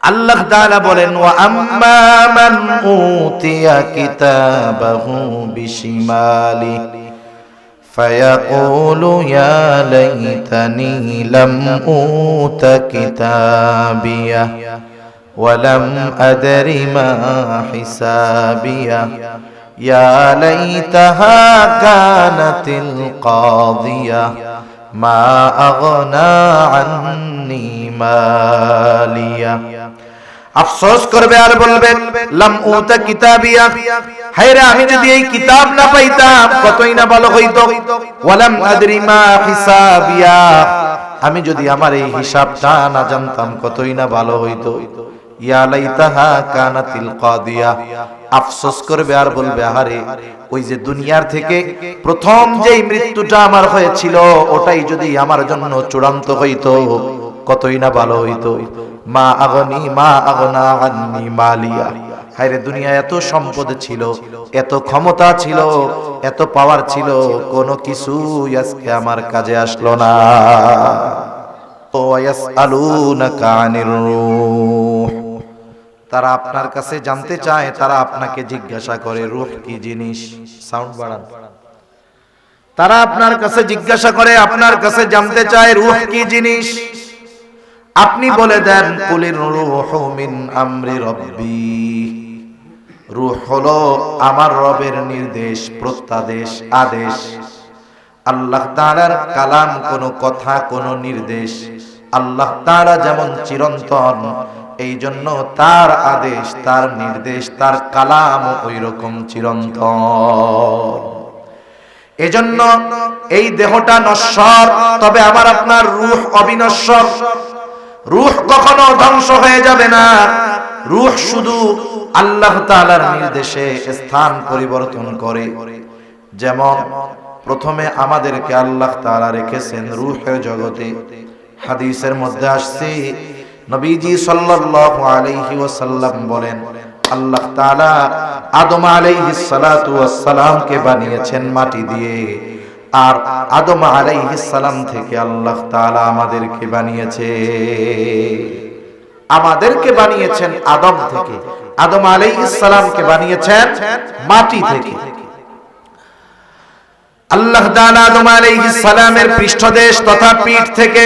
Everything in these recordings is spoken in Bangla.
আল্লাহ তাআলা বলেন, ওয়া আম্মা মান উতিয়া কিতাবাহু বিশিমালি ফায়াকুলু ইয়া লাইতানি লাম উতা কিতাবিয়া ওয়া লাম আদরি মা হিসাবিয়া ইয়া লাইতাহা কানাতিল কাদিয়া মা আগনা আন্নি মালিয়া। আফসোস করবে আর বলবে, লাম উতা কিতাবিয়া, হায়রে আমি যদি এই কিতাব না পাইতাম কতই না ভালো হইতো। ওয়ালাম আদরি মা হিসাবিয়া, আমি যদি আমার এই হিসাবটা না জানতাম কতই না ভালো হইতো। ইয়া লাইতাহা কানাতিল কাদিয়া, আফসোস করবে আর বলবে, আহারে ওই যে দুনিয়ার থেকে প্রথম যেই মৃত্যুটা আমার হয়েছিল ওটাই যদি আমার জন্য চূড়ান্ত হইতো কতই না ভালো হইতো। মা আগনা আন্নি মালিয়া, হায়রে দুনিয়া এত সম্পদ ছিল, এত ক্ষমতা ছিল, এত পাওয়ার ছিল, কোনো কিছু আজকে আমার কাজে আসলো না। ও ইয়াসআলুনাকা আনির রূহ, তারা আপনার কাছে জানতে চায়, তারা আপনাকে জিজ্ঞাসা করে রূহ কি জিনিস। সাউন্ড বাড়ান। তারা আপনার কাছে জিজ্ঞাসা করে, আপনার কাছে জানতে চায় রূহ কি জিনিস। আপনি বলে দেন, কুলির রূহু মিন আমরি রব্বি, রূহ হলো আমার রবের নির্দেশ, প্রত্যাদেশ, আদেশ। আল্লাহ তাআলার কালাম কোনো কথা, কোনো নির্দেশ। আল্লাহ তাআলা যেমন চিরন্তন, এই জন্য তার আদেশ, তার নির্দেশ, তার কালাম ওই রকম চিরন্তন। এজন্য এই দেহটা নশ্বর, তবে আমার আপনার রূহ অবিনশ্বর। রূহ কখনো ধ্বংস হয়ে যাবে না। রূহ শুধু আল্লাহ তাআলার নির্দেশে স্থান পরিবর্তন করে। যেমন প্রথমে আমাদেরকে আল্লাহ তাআলা রেখেছেন রূহের জগতে। হাদিসের মধ্যে আসছে, নবীজি সাল্লাল্লাহু আলাইহি ওয়াসাল্লাম বলেন, আল্লাহ তাআলা আদম আলাইহিস সালাতু ওয়াস সালামকে বানিয়েছেন মাটি দিয়ে, আর আদম আলাইহিস সালাম থেকে আল্লাহ তাআলা আমাদেরকে বানিয়েছেন আদম থেকে। আদম আলাইহিস সালামকে বানিয়েছেন মাটি থেকে। আল্লাহ তাআলা আদম আলাইহিস সালামের পৃষ্ঠদেশ তথা পিঠ থেকে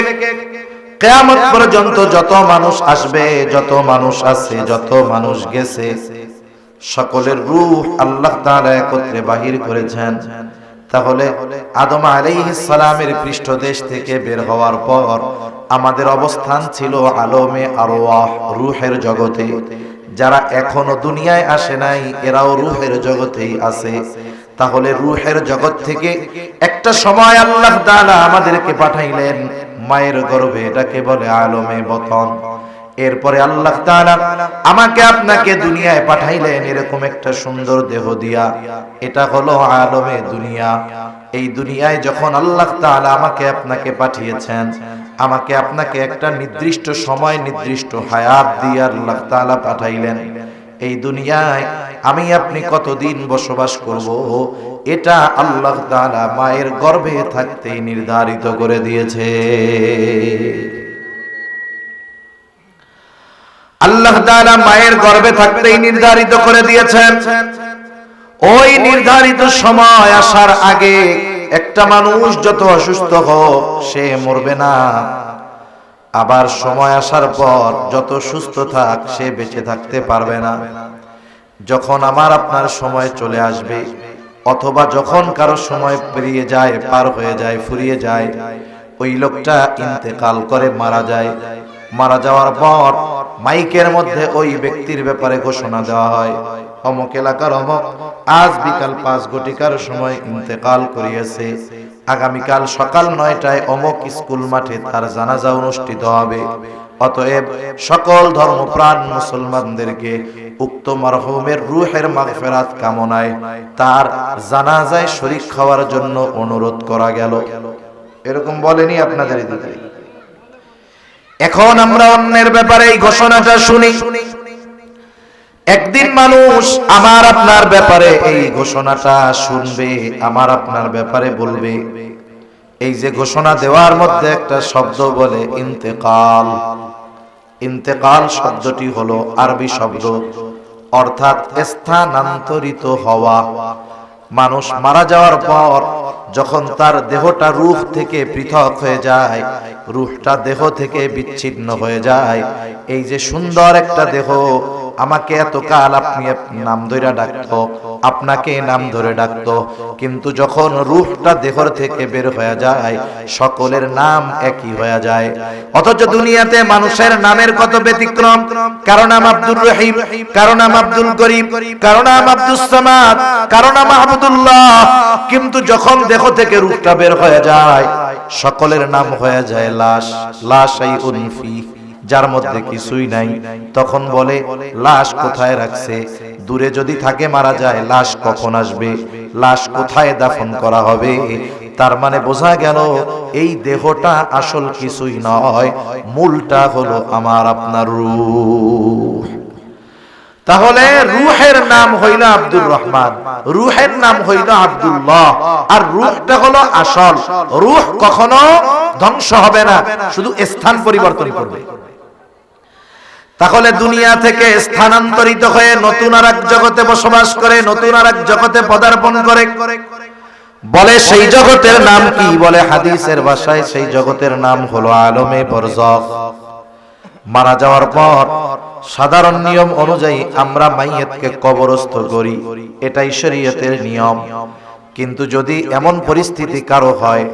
কিয়ামত পর্যন্ত যত মানুষ আসবে, যত মানুষ আছে, যত মানুষ গেছে, সকলের রূহ আল্লাহ তাআলা একত্রে বাহির করেছেন। তাহলে আদম আলাইহিস সালামের পৃষ্ঠদেশ থেকে বের হওয়ার পর আমাদের অবস্থান ছিল আলমে আরওয়াহ, রূহের জগতে। যারা এখনো দুনিয়ায় আসে নাই এরাও রূহের জগতেই আছে। তাহলে রূহের জগৎ থেকে একটা সময় আল্লাহ তাআলা আমাদেরকে পাঠাইলেন মায়ের গর্ভে, এটাকে বলে আলমে বতন। এরপরে আল্লাহ তাআলা আমাকে আপনাকে দুনিয়ায় পাঠাইলেন এরকম একটা সুন্দর দেহ দিয়া, এটা হলো আলমে দুনিয়া। এই দুনিয়ায় যখন আল্লাহ তাআলা আমাকে আপনাকে পাঠিয়েছেন, আমাকে আপনাকে একটা নির্দিষ্ট সময়, নির্দিষ্ট হায়াত দিয়ে আল্লাহ তাআলা পাঠাইলেন। এই দুনিয়ায় আমি আপনি কতদিন বসবাস করব এটা আল্লাহ তাআলা মায়ের গর্ভে থাকতেই নির্ধারিত করে দিয়েছে। আল্লাহ তাআলা মায়ের গর্ভে থাকতেই নির্ধারিত করে দিয়েছেন। ওই নির্ধারিত সময় আসার আগে একটা মানুষ যত অসুস্থ হোক সে মরবে না, আবার সময় আসার পর যত সুস্থ থাক সে বেঁচে থাকতে পারবে না। যখন আমার আপনার সময় চলে আসবে, অথবা যখন কারো সময় পেরিয়ে যায়, পার হয়ে যায়, ফুরিয়ে যায়, ওই লোকটা ইন্তেকাল করে, মারা যায়। মারা যাওয়ার পর মাইকের মধ্যে ওই ব্যক্তির ব্যাপারে ঘোষণা দেওয়া হয়, অমুক এলাকার অমুক আজ বিকাল 5 ঘটিকার সময় ইন্তেকাল করিয়েছে। আগামীকাল সকাল 9টায় অমুক স্কুল মাঠে তার জানাজা অনুষ্ঠিত হবে। অতএব সকল ধর্মপ্রাণ মুসলমানদেরকে উক্ত মরহুমের রূহের মাগফিরাত কামনায় তার জানাজায় শরীক হওয়ার জন্য অনুরোধ করা গেল। এরকম বলেনি আপনাদের দিকে? এখন আমরা অন্যের ব্যাপারে এই ঘোষণাটা শুনি। একদিন মানুষ আমার আপনার ব্যাপারে এই ঘোষণাটা শুনবে, আমার আপনার ব্যাপারে বলবে। এই যে ঘোষণা দেওয়ার মধ্যে একটা শব্দ বলে ইন্তেকাল, ইন্তেকাল শব্দটি হলো আরবি শব্দ, অর্থাৎ স্থানান্তরিত হওয়া। মানুষ মারা যাওয়ার পর যখন তার দেহটা রূহ থেকে পৃথক হয়ে যায়, রূহটা দেহ থেকে বিচ্ছিন্ন হয়ে যায়, এই যে সুন্দর একটা দেহ, আমাকে এতকাল আপনি নাম ধরে ডাকতো, আপনাকে নাম ধরে ডাকতো, কিন্তু যখন রূহটা দেহর থেকে বের হয়ে যায় সকলের নাম একই হয়ে যায়। অথচ দুনিয়াতে মানুষের নামের কত ব্যতিক্রম। কারো নাম আব্দুর রহিম, কারো নাম আব্দুল করিম, কারো নাম আব্দুস সামাদ, কারো নাম মাহমুদুল্লাহ, কিন্তু যখন দেহ থেকে রূহটা বের হয়ে যায় সকলের নাম হয়ে যায় লাশ। লাশাই উনফি, যার মধ্যে কিছুই নাই। তখন বলে লাশ কোথায় রাখছে? দূরে যদি থাকে মারা যায়, লাশ কখন আসবে, লাশ কোথায় দাফন করা হবে? তার মানে বোঝা গেল এই দেহটা আসল কিছুই নয়, মূলটা হলো আমার আপনার রূহ। তাহলে রূহের নাম হইল আব্দুর রহমান, রূহের নাম হইল আব্দুল্লাহ, আর রূহটা হলো আসল। রূহ কখনো ধ্বংস হবে না, শুধু স্থান পরিবর্তন করবে। তাহলে দুনিয়া থেকে স্থানান্তরিত হয়ে নতুন আর এক জগতে বসবাস করে, নতুন আর এক জগতে পদার্পণ করে। বলে সেই জগতের নাম কি? বলে হাদিসের ভাষায় সেই জগতের নাম হলো আলমে বরজখ। মারা যাওয়ার পর সাধারণ নিয়ম অনুযায়ী আমরা মাইয়িতকে কবরস্থ করি, এটাই শরীয়তের নিয়ম। কিন্তু যদি এমন পরিস্থিতি কারো হয়,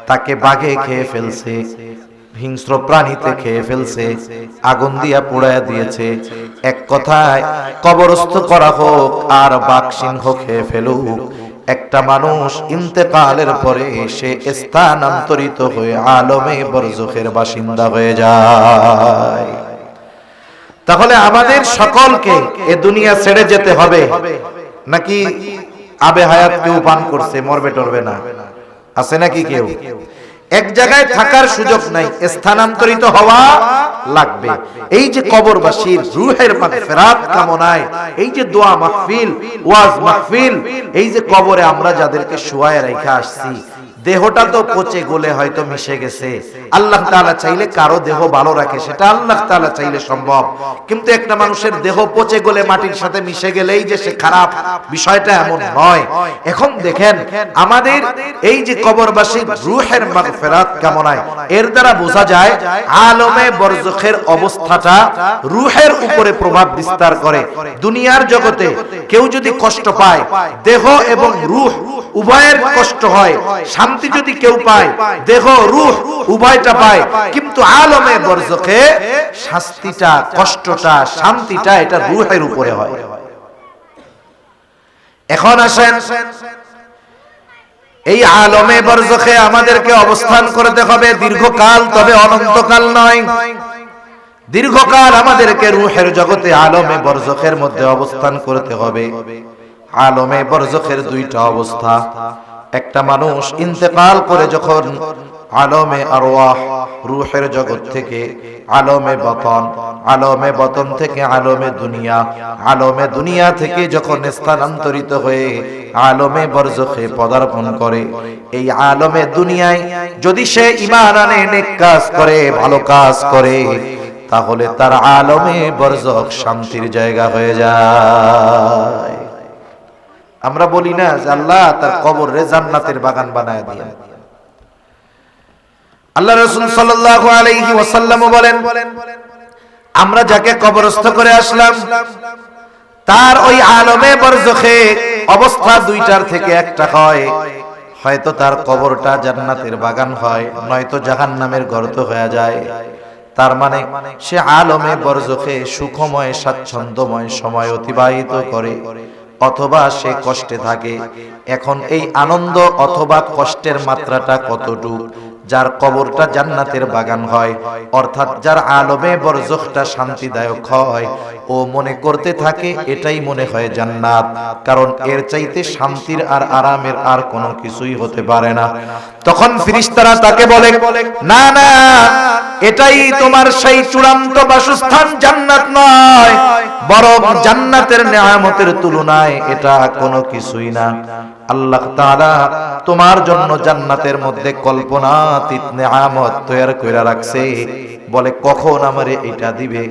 তাকে বাঘে খেয়ে ফেলছে, হিংস্র প্রাণীতে খেয়ে ফেলছে, আগুন দিয়া পুড়াইয়া দিয়েছে, এক কথায় কবরস্থ করা হোক আর বাঘ সিংহ খেয়ে ফেলুক, একটা মানুষ ইন্তেকালের পরে সে স্থানান্তরিত হয়ে আলমে বরজখের বাসিন্দা হয়ে যায়। তাহলে আমাদের সকলকে এ দুনিয়া ছেড়ে যেতে হবে, নাকি আবে হায়াত কেউ পান করছে, মরবে টরবে না? আছে নাকি কেউ? এক জায়গায় থাকার সুযোগ নাই, স্থানান্তরিত হওয়া লাগবে। এই যে কবরবাসীর রূহের মাগফিরাত কামনায় এই যে দোয়া মাহফিল, ওয়াজ মাহফিল, এই যে কবরে আমরা যাদেরকে শুয়ায় রেখে আসছি, দেহটা তো পচে গলে হয়তো মিশে গেছে। আল্লাহ তাআলা চাইলে কারো দেহ ভালো রাখে, সেটা আল্লাহ তাআলা চাইলে সম্ভব। কিন্তু একটা মানুষের দেহ পচে গলে মাটির সাথে মিশে গেলেই যে সে খারাপ, বিষয়টা এমন নয়। এখন দেখেন আমাদের এই যে কবরবাসী রূহের মাগফিরাত কামনায়, এর দ্বারা বোঝা যায় আলমে বরজখের অবস্থাটা রূহের উপরে প্রভাব বিস্তার করে। দুনিয়ার জগতে কেউ যদি কষ্ট পায়, দেহ এবং রূহ উভয়ের কষ্ট হয়, শান্তি যদি কেউ পায়, দেহ রূহ উভয়টা পায়, কিন্তু আলমে বরজখে শাস্তিটা, কষ্টটা, শান্তিটা এটা রূহের উপরে হয়। এখন আসেন এই আলমে বরজখে আমাদেরকে অবস্থান করতে হবে দীর্ঘকাল, তবে অনন্তকাল নয়। দীর্ঘকাল আমাদেরকে রূহের জগতে আলমে বরজখের মধ্যে অবস্থান করতে হবে। আলমে বরজখের দুইটা অবস্থা। একটা মানুষ ইন্তেকাল করে যখন আলমে আরওয়াহ রূহের জগৎ থেকে আলমে বতন, আলমে বতন থেকে আলমে দুনিয়া, আলমে দুনিয়া থেকে যখন স্থানান্তরিত হয়ে আলমে বরজখে পদার্পণ করে, এই আলমে দুনিয়ায় যদি সে ঈমান আনে, নেক কাজ করে, ভালো কাজ করে, তাহলে তার আলমে বরজখ শান্তির জায়গা হয়ে যায়। আমরা বলি না যে আল্লাহ তার কবরে জান্নাতের বাগান বানায় দিয়েন। আল্লাহ রাসূল সাল্লাল্লাহু আলাইহি ওয়াসাল্লাম বলেন, আমরা যাকে কবরস্থ করে আসলাম তার ওই আলমে বরজখে অবস্থা দুইটার থেকে একটা হয়, হয়তো তার কবরটা জান্নাতের বাগান হয়, নয়তো জাহান্নামের গর্ত হয়ে যায়। তার মানে সে আলমে বরজখে সুখময় স্বাচ্ছন্দ্যময় সময় অতিবাহিত করে, অথবা সে কষ্টে থাকে। এখন এই আনন্দ অথবা কষ্টের মাত্রাটা কতটুকু? যার কবরটা জান্নাতের বাগান হয়, অর্থাৎ যার আলমে বরজখটা শান্তিদায়ক হয়, ও মনে করতে থাকে এটাই মনে হয় জান্নাত, কারণ এর চাইতে শান্তির আর আরামের আর কোনো কিছুই হতে পারে না। তখন ফেরেশতারা তাকে বলে, না না, এটাই তোমার সেই চূড়ান্ত বাসস্থান, জান্নাত নয়, বরং জান্নাতের নেয়ামতের তুলনায় এটা কোনো কিছুই না। আল্লাহ তাআলা তোমার জন্য জান্নাতের মধ্যে কল্পনাতীত নেয়ামত তৈরি করে রাখছে। বলে কখন আমারে এটা দিবে?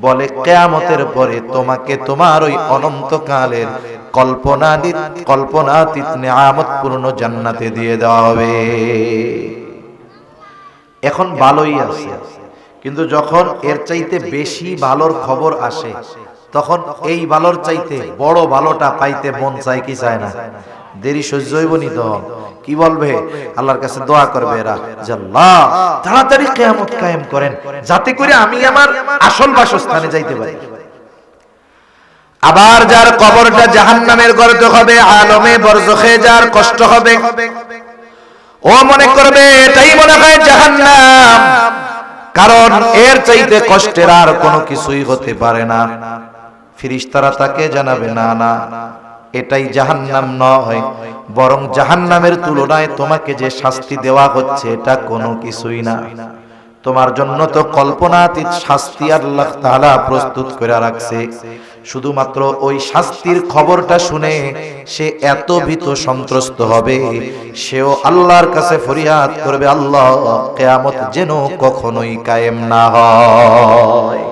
বলে কিয়ামতের পরে তোমাকে তোমার ওই অনন্তকালের কল্পনাতীত নেয়ামত পূর্ণ জান্নাতে দিয়ে দেওয়া হবে। এখন ভালোই আছে, কিন্তু যখন এর চাইতে বেশি ভালোর খবর আসে তখন এই ভালোর চাইতে বড় ভালোটা পাইতে মন চায় কি চায় না? দেরি সহ্য হইব নি তো কি বলবে? আল্লাহর কাছে দোয়া করবে এরা, যে আল্লাহ তাড়াতাড়ি কিয়ামত কায়েম করেন যাতে করে আমি আমার আসল বাসস্থানে যাইতে পারি। আবার যার কবরটা জাহান্নামের গর্ত হবে, আলমে বরজখে যার কষ্ট হবে, ও মনে করবে এটাই মনে হয় জাহান্নাম, কারণ এর চাইতে কষ্টের আর কোনো কিছুই হতে পারে না। ফেরেশতারা তাকে জানাবে, না না, এটাই জাহান্নাম নয়, বরং জাহান্নামের তুলনায় তোমাকে যে শাস্তি দেওয়া হচ্ছে এটা কোনো কিছুই না। তোমার জন্য তো কল্পনাতীত শাস্তি আল্লাহ তাআলা প্রস্তুত করে রাখছে। শুধুমাত্র ওই শাস্তির খবরটা শুনে সে এত ভীত সন্ত্রস্ত হবে, সেও আল্লাহর কাছে ফরিয়াদ করবে, আল্লাহ কিয়ামত যেন কখনোই কায়েম না হয়।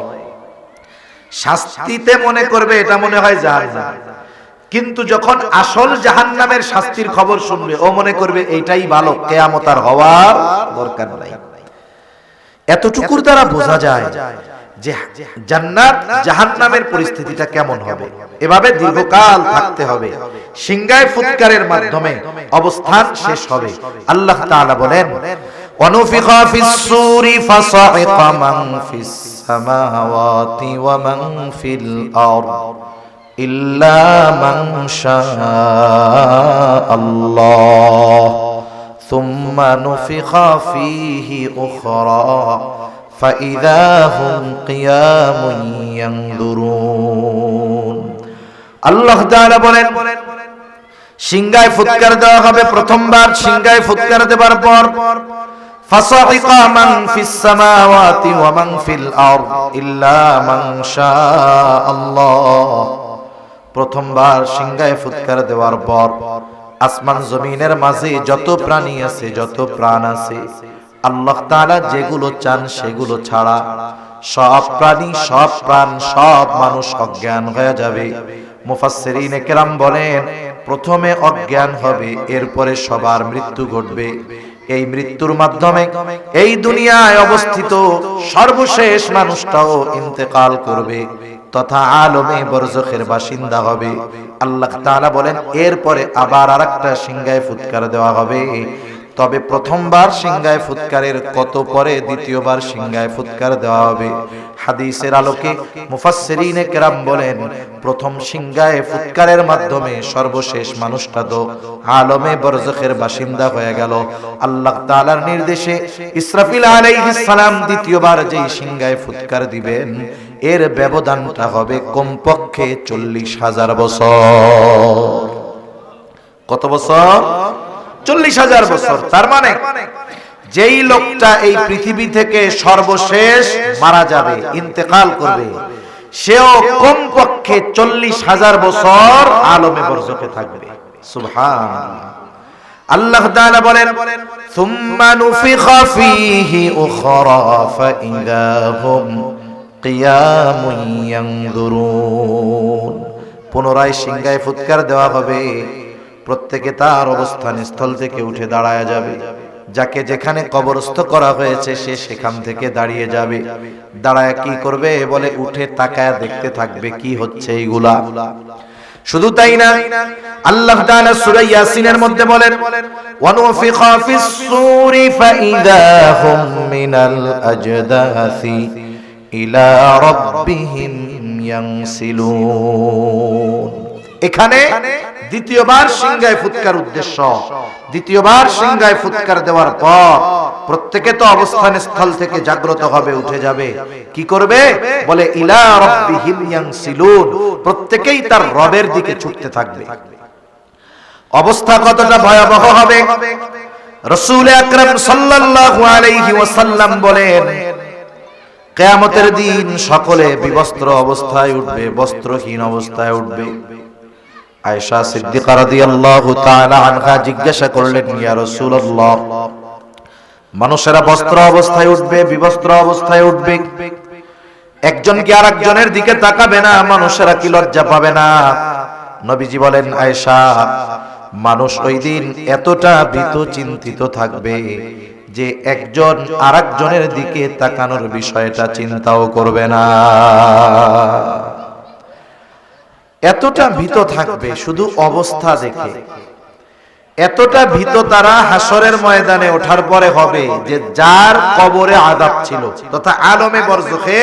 শাস্তিতে মনে করবে এটা মনে হয় জাহান্নাম, কিন্তু যখন আসল জাহান্নামের শাস্তির খবর শুনবে ও মনে করবে এইটাই ভালো, কিয়ামত আর হওয়ার দরকার নাই। এতটুকুর দ্বারা বোঝা যায় যে জান্নাত জাহান্নামের পরিস্থিতিটা কেমন হবে। এভাবে দীর্ঘকাল থাকতে হবে, সিংহায় ফুৎকারের মাধ্যমে অবস্থান শেষ হবে। আল্লাহ তাআলা বলেন, ওয়ানুফিখা ফিস-সূরি ফাসাইকা মান ফিস-সামাওয়াতি ওয়া মান ফিল আরদ ইল্লা মান শাআল্লাহ সুম্মা নুফিখা ফীহি উখরা فإذا هم قيام ينظرون। আল্লাহ তাআলা বলেন, সিংহায় ফুৎকার দেওয়া হবে। প্রথমবার সিংহায় ফুৎকার দেবার পর ফাসাইকা মান ফিস সামাওয়াতি ওয়া মান ফিল আরদ ইল্লা মান শাআল্লাহ। প্রথমবার সিংহায় ফুৎকার দেওয়ার পর আসমান জমিনের মাঝে যত প্রাণী আছে, যত প্রাণ আছে, আল্লাহ তাআলা যেগুলো চান সেগুলো ছাড়া সব প্রাণী, সব প্রাণ, সব মানুষ অজ্ঞান হয়ে যাবে। মুফাসসিরিনে কেরাম বলেন, প্রথমে অজ্ঞান হবে, এরপরে সবার মৃত্যু ঘটবে। এই মৃত্যুর মাধ্যমে এই দুনিয়ায় অবস্থিত সর্বশেষ মানুষটাও ইন্তেকাল করবে তথা আলমে বরজখের বাসিন্দা হবে। আল্লাহ তাআলা বলেন, এরপরে আবার আরেকটা সিংহায় ফুৎকার দেওয়া হবে। তবে প্রথমবার সিংহায় ফুৎকারের কত পরে দ্বিতীয়বার সিংহায় ফুৎকার দেওয়া হবে। হাদিসের আলোকে মুফাসসিরিনে কেরাম বলেন, প্রথম সিংহায় ফুৎকারের মাধ্যমে সর্বশেষ মানুষটা তো আলমে বরজখের বাসিন্দা হয়ে গেল। আল্লাহ তাআলার নির্দেশে ইসরাফিল আলাইহিস সালাম দ্বিতীয়বার যেই সিংহায় ফুৎকার দিবেন, এর ব্যবধানটা হবে কমপক্ষে 40,000 বছর। কত বছর? 40,000 বছর। তার মানে যেই লোকটা এই পৃথিবী থেকে সর্বশেষ মারা যাবে, ইন্তেকাল করবে, সেও কমপক্ষে 40,000 বছর আলমে বরজখে থাকবে। সুবহানাল্লাহ। আল্লাহ তাআলা বলেন, সুম্মা নুফিখা ফীহি উখরা ফাইযা হুম কিয়ামুন ইয়ানজুরুন। পুনরায় সিংহায় ফুৎকার দেওয়া হবে, প্রত্যেকে তার অবস্থান স্থল থেকে উঠে দাঁড়ায় যাবে। যাকে যেখানে কবরস্থ করা হয়েছে সে সেখান থেকে দাঁড়িয়ে যাবে। দাঁড়ায় কি করবে? বলে উঠে তাকায় দেখতে থাকবে কি হচ্ছে এইগুলা। শুধু তাই না, আল্লাহ তাআলা সূরা ইয়াসিনের মধ্যে বলেন, ওয়ানুফিখা ফিস-সূরি ফাইযা হুম মিনাল আজদাসি ইলা রাব্বিহিম ইয়ানসিলুন। এখানে দ্বিতীয়বার সিংহায় ফুৎকার উদ্দেশ্য। দ্বিতীয়বার সিংহায় ফুৎকার দেওয়ার পর প্রত্যেকে তো অবস্থান স্থল থেকে জাগ্রত হবে, উঠে যাবে। কি করবে? বলে ইলা রাব্বিহিম ইয়ানসিলুন, প্রত্যেকেই তার রবের দিকে ছুটতে থাকবে। অবস্থা কতটা ভয়াবহ হবে রাসূল আকরাম সাল্লাল্লাহু আলাইহি ওয়াসাল্লাম বলেন, কিয়ামতের দিন সকলে বিবস্ত্র অবস্থায় উঠবে, বস্ত্রহীন অবস্থায় উঠবে। আয়েশা সিদ্দিকা রাদিয়াল্লাহু তাআলা আনহা জিজ্ঞাসা করলেন, ইয়া রাসূলুল্লাহ, মানুষেরা বস্ত্র অবস্থায় উঠবে, বিবস্ত্র অবস্থায় উঠবে, একজন কি আরেকজনের দিকে তাকাবে না? মানুষেরা কি লজ্জা পাবে না? নবীজি বলেন, আয়েশা, মানুষ ওই দিন এতটা ভীত চিন্তিত থাকবে যে একজন আরেকজনের দিকে তাকানোর বিষয়টা চিন্তাও করবে না। এতটা ভীত থাকবে শুধু অবস্থা দেখে। এতটা ভীত তারা হাসরের ময়দানে ওঠার পরে হবে যে যার কবরে আযাব ছিল তথা আলমে বরজখে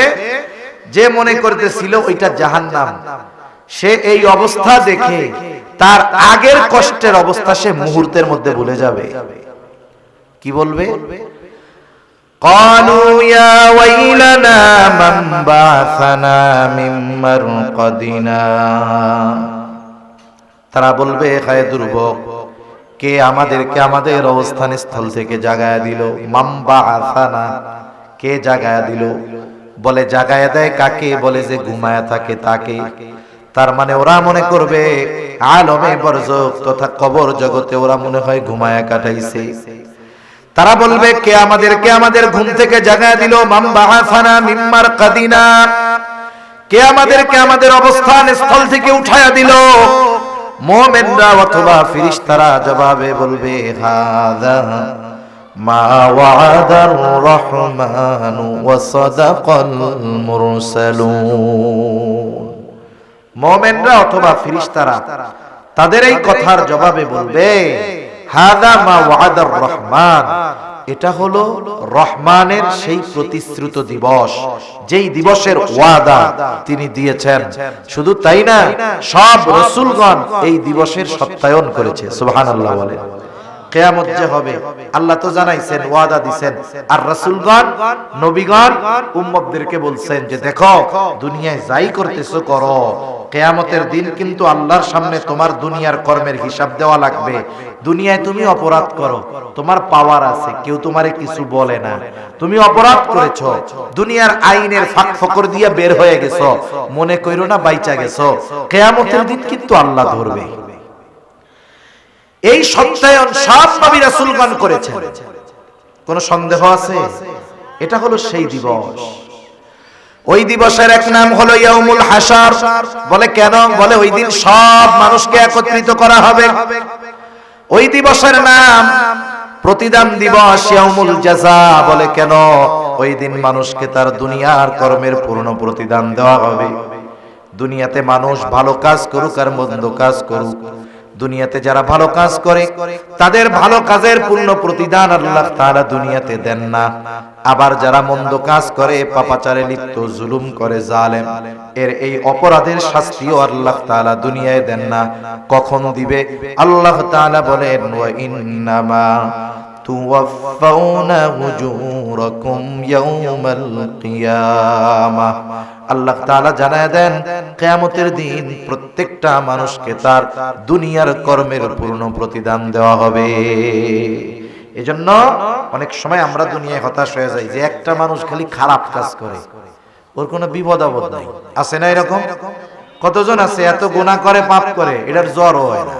যে মনে করতেছিল ওইটা জাহান্নাম, সে এই অবস্থা দেখে তার আগের কষ্টের অবস্থা সে মুহূর্তের মধ্যে ভুলে যাবে। কি বলবে? ক্বালু ইয়া ওয়াইলানা মান বা'সানা মিন মারকাদিনা, তারা বলবে, হায় দুর্ভোগ, কে আমাদেরকে আমাদের অবস্থান স্থল থেকে জাগায়া দিল? মান বা'সানা, কে জাগায়া দিল? বলে জাগায়া দেয় কাকে? বলে যে ঘুমায়া থাকে তাকে। তার মানে ওরা মনে করবে আলমে বরজখ তথা কবর জগতে ওরা মনে হয় ঘুমায়া কাটাইছে। তারা বলবে, কে আমাদেরকে আমাদের ঘুম থেকে জাগায়া দিল? মান বা'সানা মিন মারকাদিনা, কে আমাদেরকে আমাদের অবস্থান স্থল থেকে উঠায়া দিল? মুমিনরা অথবা ফেরেশতারা জবাবে বলবে, হাযা মা ওয়া'দার রহমানু ওয়া সাদাকাল মুরসালুন। মুমিনরা অথবা ফেরেশতারা তাদের এই কথার জবাবে বলবে, হাযা মা ওয়া'দার রহমান, এটা হলো রহমানের সেই প্রতিশ্রুত দিবস, যেই দিবসের ওয়াদা তিনি দিয়েছেন। শুধু তাই না, সব রাসূলগণ এই দিবসের সত্যায়ন করেছে। সুবহানাল্লাহ বলেন। কিয়ামত যে হবে আল্লাহ তো জানাইছেন, ওয়াদা দিবেন, আর রাসূলগণ নবীগণ উম্মতদেরকে বলছেন যে দেখো দুনিয়ায় যাই করতেছো করো, কিয়ামতের দিন কিন্তু আল্লাহর সামনে তোমার দুনিয়ার কর্মের হিসাব দেওয়া লাগবে। দুনিয়ায় তুমি অপরাধ করো, তোমার পাওয়ার আছে, কেউ তোমারে কিছু বলে না, তুমি অপরাধ করেছো, দুনিয়ার আইনের ফাঁক ফকর দিয়ে বের হয়ে গেছো, মনে কইরো না বাইচা গেছো, কিয়ামতের দিন কিন্তু আল্লাহ ধরবে। এই সত্যায়ন সব নবী রাসূলগণ করেছেন, কোনো সন্দেহ আছে? এটা হলো সেই দিবস। ওই দিবসের এক নাম হলো ইয়াউমুল হাশর। বলে কেন? বলে ওই দিন সব মানুষকে একত্রিত করা হবে। ওই দিবসের নাম প্রতিদান দিবস, ইয়াউমুল জাযা। বলে কেন? ওই দিন মানুষকে তার দুনিয়ার কর্মের পূর্ণ প্রতিদান দেওয়া হবে। দুনিয়াতে মানুষ ভালো কাজ করুক আর মন্দ কাজ করুক, দুনিয়াতে যারা ভালো কাজ করে তাদের ভালো কাজের পূর্ণ প্রতিদান আল্লাহ তাআলা দুনিয়াতে দেন না। আবার যারা মন্দ কাজ করে, পাপাচারে লিপ্ত, জুলুম করে, জালেম, এর এই অপরাধের শাস্তিও আল্লাহ তাআলা দুনিয়ায় দেন না। কখন দিবে? আল্লাহ তাআলা বলেন, ওয়া ইন্নামা তুওয়াফাউনা উজুরাকুম ইয়াউমাল কিয়ামাহ। আল্লাহ তাআলা জানায় দেন, কিয়ামতের দিন প্রত্যেকটা মানুষকে তার দুনিয়ার কর্মের পূর্ণ প্রতিদান দেওয়া হবে। এজন্য অনেক সময় আমরা দুনিয়ায় হতাশ হয়ে যাই যে একটা মানুষ খালি খারাপ কাজ করে, ওর কোনো বিপদ আপদ নাই। আছে না এরকম? কতজন আছে এত গুনাহ করে, পাপ করে, এটার জ্বরও হয় না।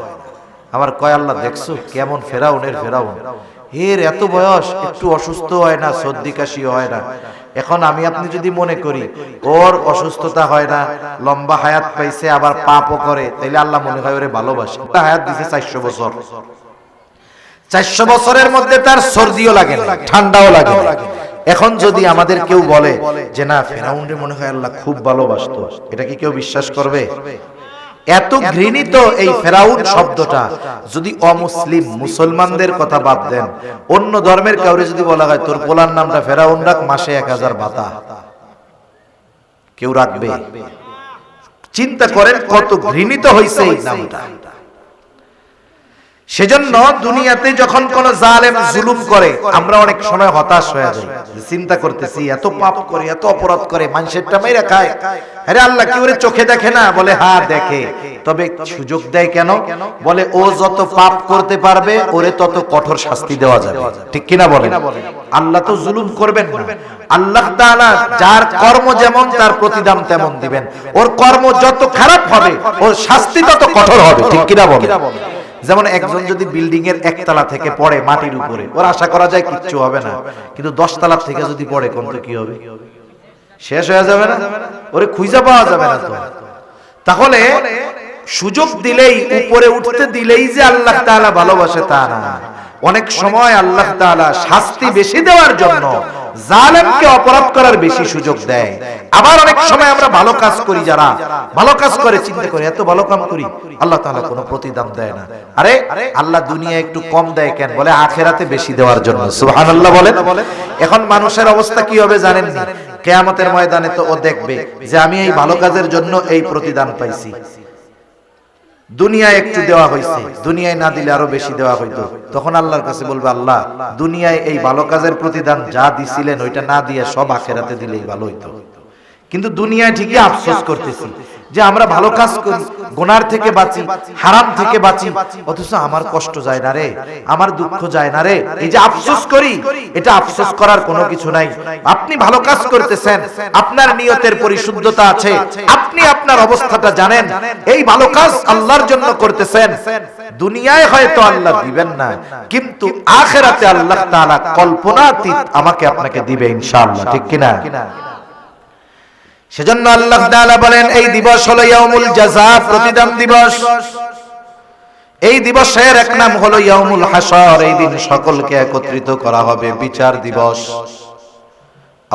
আমার কয় আল্লাহ দেখছো কেমন ফেরাউনের ফেরাউন, এর এত বয়স একটু অসুস্থ হয় না, সর্দি কাশি হয় না। এখন আমি আপনি যদি মনে করি ওর অসুস্থতা হয় না, লম্বা হায়াত পাইছে, আবার পাপও করে, তাইলে আল্লাহ মনে হয় ওরে ভালোবাসে। হায়াত দিছে 400 বছর, 400 বছরের মধ্যে তার সর্দিও লাগে না, ঠান্ডাও লাগে না। এখন যদি আমাদের কেউ বলে যে না ফেরাউনরে মনে হয় আল্লাহ খুব ভালোবাসতো, এটা কি কেউ বিশ্বাস করবে? এত ঘৃণিত এই ফেরাউন শব্দটা যদি অমুসলিম মুসলমানদের কথা বাদ দেন, অন্য ধর্মের কাউরে যদি বলা হয় তোর পোলার নামটা ফেরাউন রাখ, মাসে 1000 ভাতা, কেউ রাখবে? চিন্তা করেন কত ঘৃণিত হইছে এই নামটা। সেজন্য দুনিয়াতে যখন কোন জালেম জুলুম করে আমরা অনেক সময় হতাশ হয়ে যাই, চিন্তা করতেছি এত পাপ করে এত অপরাধ করে মানুষেরটা মেরে খায়, আরে আল্লাহ কি ওরে চোখে দেখে না? বলে হ্যাঁ দেখে, তবে সুযোগ দেয় কেন? বলে ও যত পাপ করতে পারবে ওরে তত কঠোর শাস্তি দেওয়া যাবে, ঠিক কিনা বলেন? আল্লাহ তো জুলুম করবেন না, আল্লাহ তাআলা যার কর্ম যেমন তার প্রতিদান তেমন দিবেন। ওর কর্ম যত খারাপ হবে ওর শাস্তি তত কঠোর হবে, ঠিক কিনা বলেন? যেমন একজন যদি বিল্ডিং এর একতলা থেকে পড়ে মাটির উপরে, ওর আশা করা যায় কিচ্ছু হবে না, কিন্তু 10 তলা থেকে যদি পড়ে কোন তো কি হবে? শেষ হয়ে যাবে না? ওরে খুঁজে পাওয়া যাবে না। তো তাহলে সুযোগ দিলেই উপরে উঠতে দিলেই যে আল্লাহ তাআলা ভালোবাসে তা না। অনেক সময় আল্লাহ তাআলা শাস্তি বেশি দেওয়ার জন্য জালেমকে অপরাধ করার বেশি সুযোগ দেয়। আবার অনেক সময় আমরা ভালো কাজ করি, যারা ভালো কাজ করে চিন্তা করে এত ভালো কাম করি, আল্লাহ তাআলা কোনো প্রতিদান দেয় না। আরে আল্লাহ দুনিয়ায় একটু কম দেয় কেন? বলে আখিরাতে বেশি দেওয়ার জন্য। সুবহানাল্লাহ বলেন। এখন মানুষের অবস্থা কি হবে জানেন না? কিয়ামতের ময়দানে তো ও দেখবে যে আমি এই ভালো কাজের জন্য এই প্রতিদান পাইছি, দুনিয়ায় একটু দেওয়া হয়েছে, দুনিয়ায় না দিলে আরো বেশি দেওয়া হইতো। তখন আল্লাহর কাছে বলবে, আল্লাহ দুনিয়ায় এই ভালো কাজের প্রতিদান যা দিছিলেন ওইটা না দিয়ে সব আখিরাতে দিলেই ভালো হইতো। কিন্তু দুনিয়ায় ঠিকই আফসোস করতেছি যে আমরা ভালো কাজ করি, গুনার থেকে বাঁচি, হারাম থেকে বাঁচি, অথচ আমার কষ্ট যায় না রে, আমার দুঃখ যায় না রে। এই যে আফসোস করি, এটা আফসোস করার কোনো কিছু নাই। আপনি ভালো কাজ করতেছেন, আপনার নিয়তের পরিশুদ্ধতা আছে, আপনি আপনার অবস্থাটা জানেন, এই ভালো কাজ আল্লাহর জন্য করতেছেন। দুনিয়ায় হয়তো আল্লাহ দিবেন না, কিন্তু আখিরাতে আল্লাহ তাআলা কল্পনাতীত আমাকে আপনাকে দিবে ইনশাআল্লাহ, ঠিক কিনা? সেজন্য আল্লাহ তাআলা বলেন এই দিবস হলো ইয়াউমুল জাযা, প্রতিদান দিবস। এই দিবসের এক নাম হলো ইয়াউমুল হাসর। এই দিন সকলকে একত্রিত করা হবে, বিচার দিবস।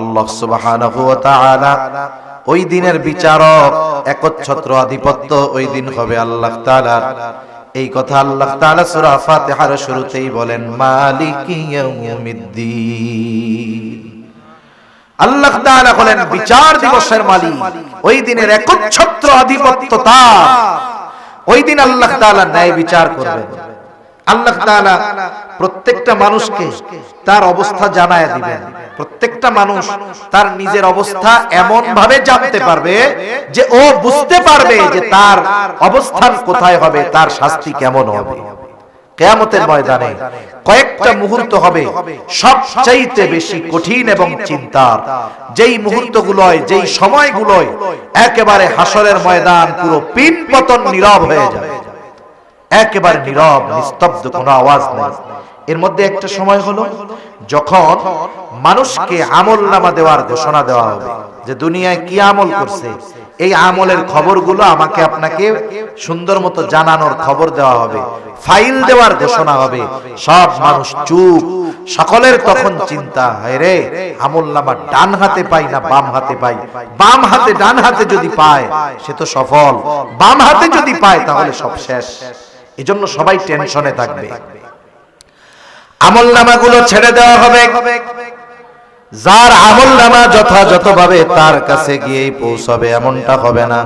আল্লাহ সুবহানাহু ওয়া তাআলা ওই দিনের বিচারক, একচ্ছত্র আধিপত্য ওই দিন হবে আল্লাহ তাআলার। এই কথা আল্লাহ তাআলা সূরা ফাতিহার শুরুতেই বলেন, মালিকি ইয়াউমিদ্দিন। আল্লাহ তাআলা হলেন বিচার দিবসের মালিক, ওই দিনের একচ্ছত্র আধিপত্য তার। ওই দিন আল্লাহ তাআলা ন্যায় বিচার করবেন। আল্লাহ তাআলা প্রত্যেকটা মানুষকে তার অবস্থা জানায় দিবেন। প্রত্যেকটা মানুষ তার নিজের অবস্থা এমন ভাবে জানতে পারবে যে ও বুঝতে পারবে যে তার অবস্থান কোথায় হবে, তার শাস্তি কেমন হবে। কিয়ামতের ময়দানে কয়েকটা মুহূর্ত হবে সবচাইতে বেশি কঠিন এবং চিন্তার। যেই মুহূর্তগুলোয়, যেই সময়গুলোয় একেবারে হাসরের ময়দান পুরো পিন পতন নীরব হয়ে যাবে, একেবারে নীরব, নিস্তব্ধ, কোনো আওয়াজ নেই। এর মধ্যে একটা সময় হলো যখন মানুষকে আমলনামা দেওয়ার ঘোষণা দেওয়া হবে, যে দুনিয়ায় কি আমল করছে এই আমলের খবরগুলো আমাকে আপনাকে সুন্দর মতো জানানোর খবর দেওয়া হবে, ফাইল দেওয়ার ঘোষণা হবে। সব মানুষ চুপ, সকলের তখন চিন্তা, হায় রে আমলনামা ডান হাতে পাই না বাম হাতে পাই, বাম হাতে ডান হাতে যদি পায় সে তো সফল, বাম হাতে যদি পায় তাহলে সব শেষ। এজন্য সবাই টেনশনে থাকবে। আমলনামাগুলো ছেড়ে দেওয়া হবে, যার আমলনামা যথাযথভাবে তার কাছে গিয়েই পৌঁছাবে এমনটা হবে না।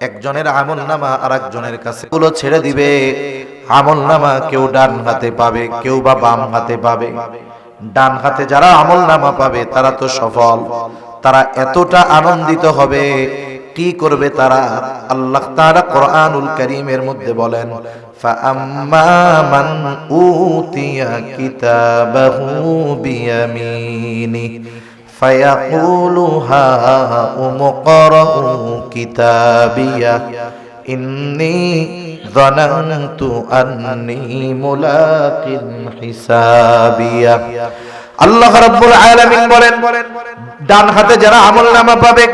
একজনের আমলনামা আরেকজনের কাছে গুলো ছেড়ে দিবে। আমলনামা কেউ ডান হাতে পাবে, কেউ বা বাম হাতে পাবে। ডান হাতে যারা আমলনামা পাবে তারা তো সফল, তারা এতটা আনন্দিত হবে, কি করবে তারা? আল্লাহ তাআলা কোরআনুল কারীমের মধ্যে বলেন, ফাআম্মা মান উতিয়া কিতাবাহু বিয়ামিনি ফায়াকুলু হাউমুকরাউ কিতাবিয়া ইন্নী যানানতু আন্নী মুলাকিন হিসাবিয়া। আল্লাহ রাব্বুল আলামিন বলেন, ডান হাতে যারা আমলনামা পাবে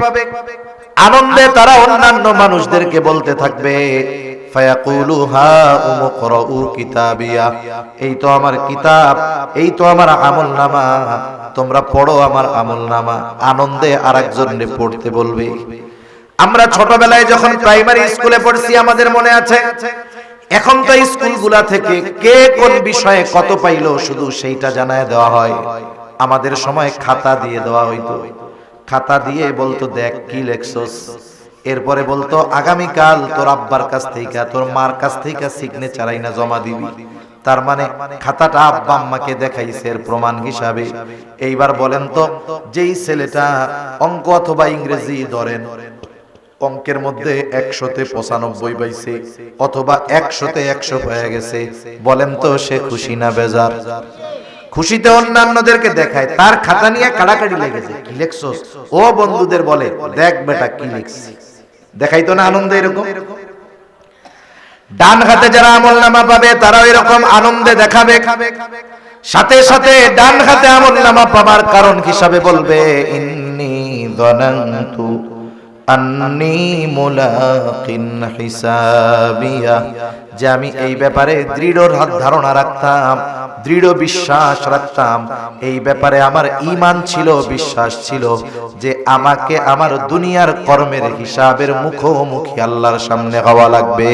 আনন্দে তারা অন্যান্য মানুষদেরকে বলতে থাকবে, ফায়াকুলু হাউমুকরাউ কিতাবিয়া, এই তো আমার কিতাব, এই তো আমার আমলনামা, তোমরা পড়ো আমার আমলনামা। আনন্দে আরেকজনকে পড়তে বলবে। আমরা ছোটবেলায় যখন প্রাইমারি স্কুলে পড়ছি আমাদের মনে আছে, এখন তো স্কুলগুলা থেকে কে কোন বিষয়ে কত পাইলো শুধু সেইটা জানায় দেওয়া হয়। আমাদের সময় খাতা দিয়ে দেওয়া হইতো, খাতা দিয়ে বলতো দেখ কি লেখছস, এরপরে বলতো আগামীকাল তোর আব্বার কাছ থেকে তোর মার কাছ থেকে সিগনেচার আইনা জমা দিবি। তার মানে খাতাটা আব্বা আম্মাকে দেখাইছে এর প্রমাণ হিসাবে। এইবার বলেন তো, যেই ছেলেটা অঙ্ক অথবা ইংরেজি ধরেন অঙ্কের মধ্যে 100তে 95 পাইছে অথবা 100তে 100 হয়ে গেছে, বলেন তো সে খুশি না বেজার? খুশিতে অন্যান্যদেরকে দেখায়, তার খাতা নিয়ে কাড়াকাড়ি লেগেছে, কি লেখছস? ও বন্ধুদের বলে, দেখ বেটা কি লিখছি। দেখাইতো না আনন্দ এরকম? ডান হাতে যারা আমলনামা পাবে তারাও এরকম আনন্দে দেখাবে। সাথে সাথে ডান হাতে আমলনামা পাবার কারণ হিসাবে বলবে ইন্নী যানানতু আন্নী মুলাকিন হিসাবিয়া, যে আমি এই ব্যাপারে দৃঢ় ধারণা রাখতাম, দৃঢ় বিশ্বাস রাখতাম, এই ব্যাপারে আমার ঈমান ছিল, বিশ্বাস ছিল যে আমাকে আমার দুনিয়ার কর্মের হিসাবের মুখোমুখি আল্লাহর সামনে হওয়া লাগবে।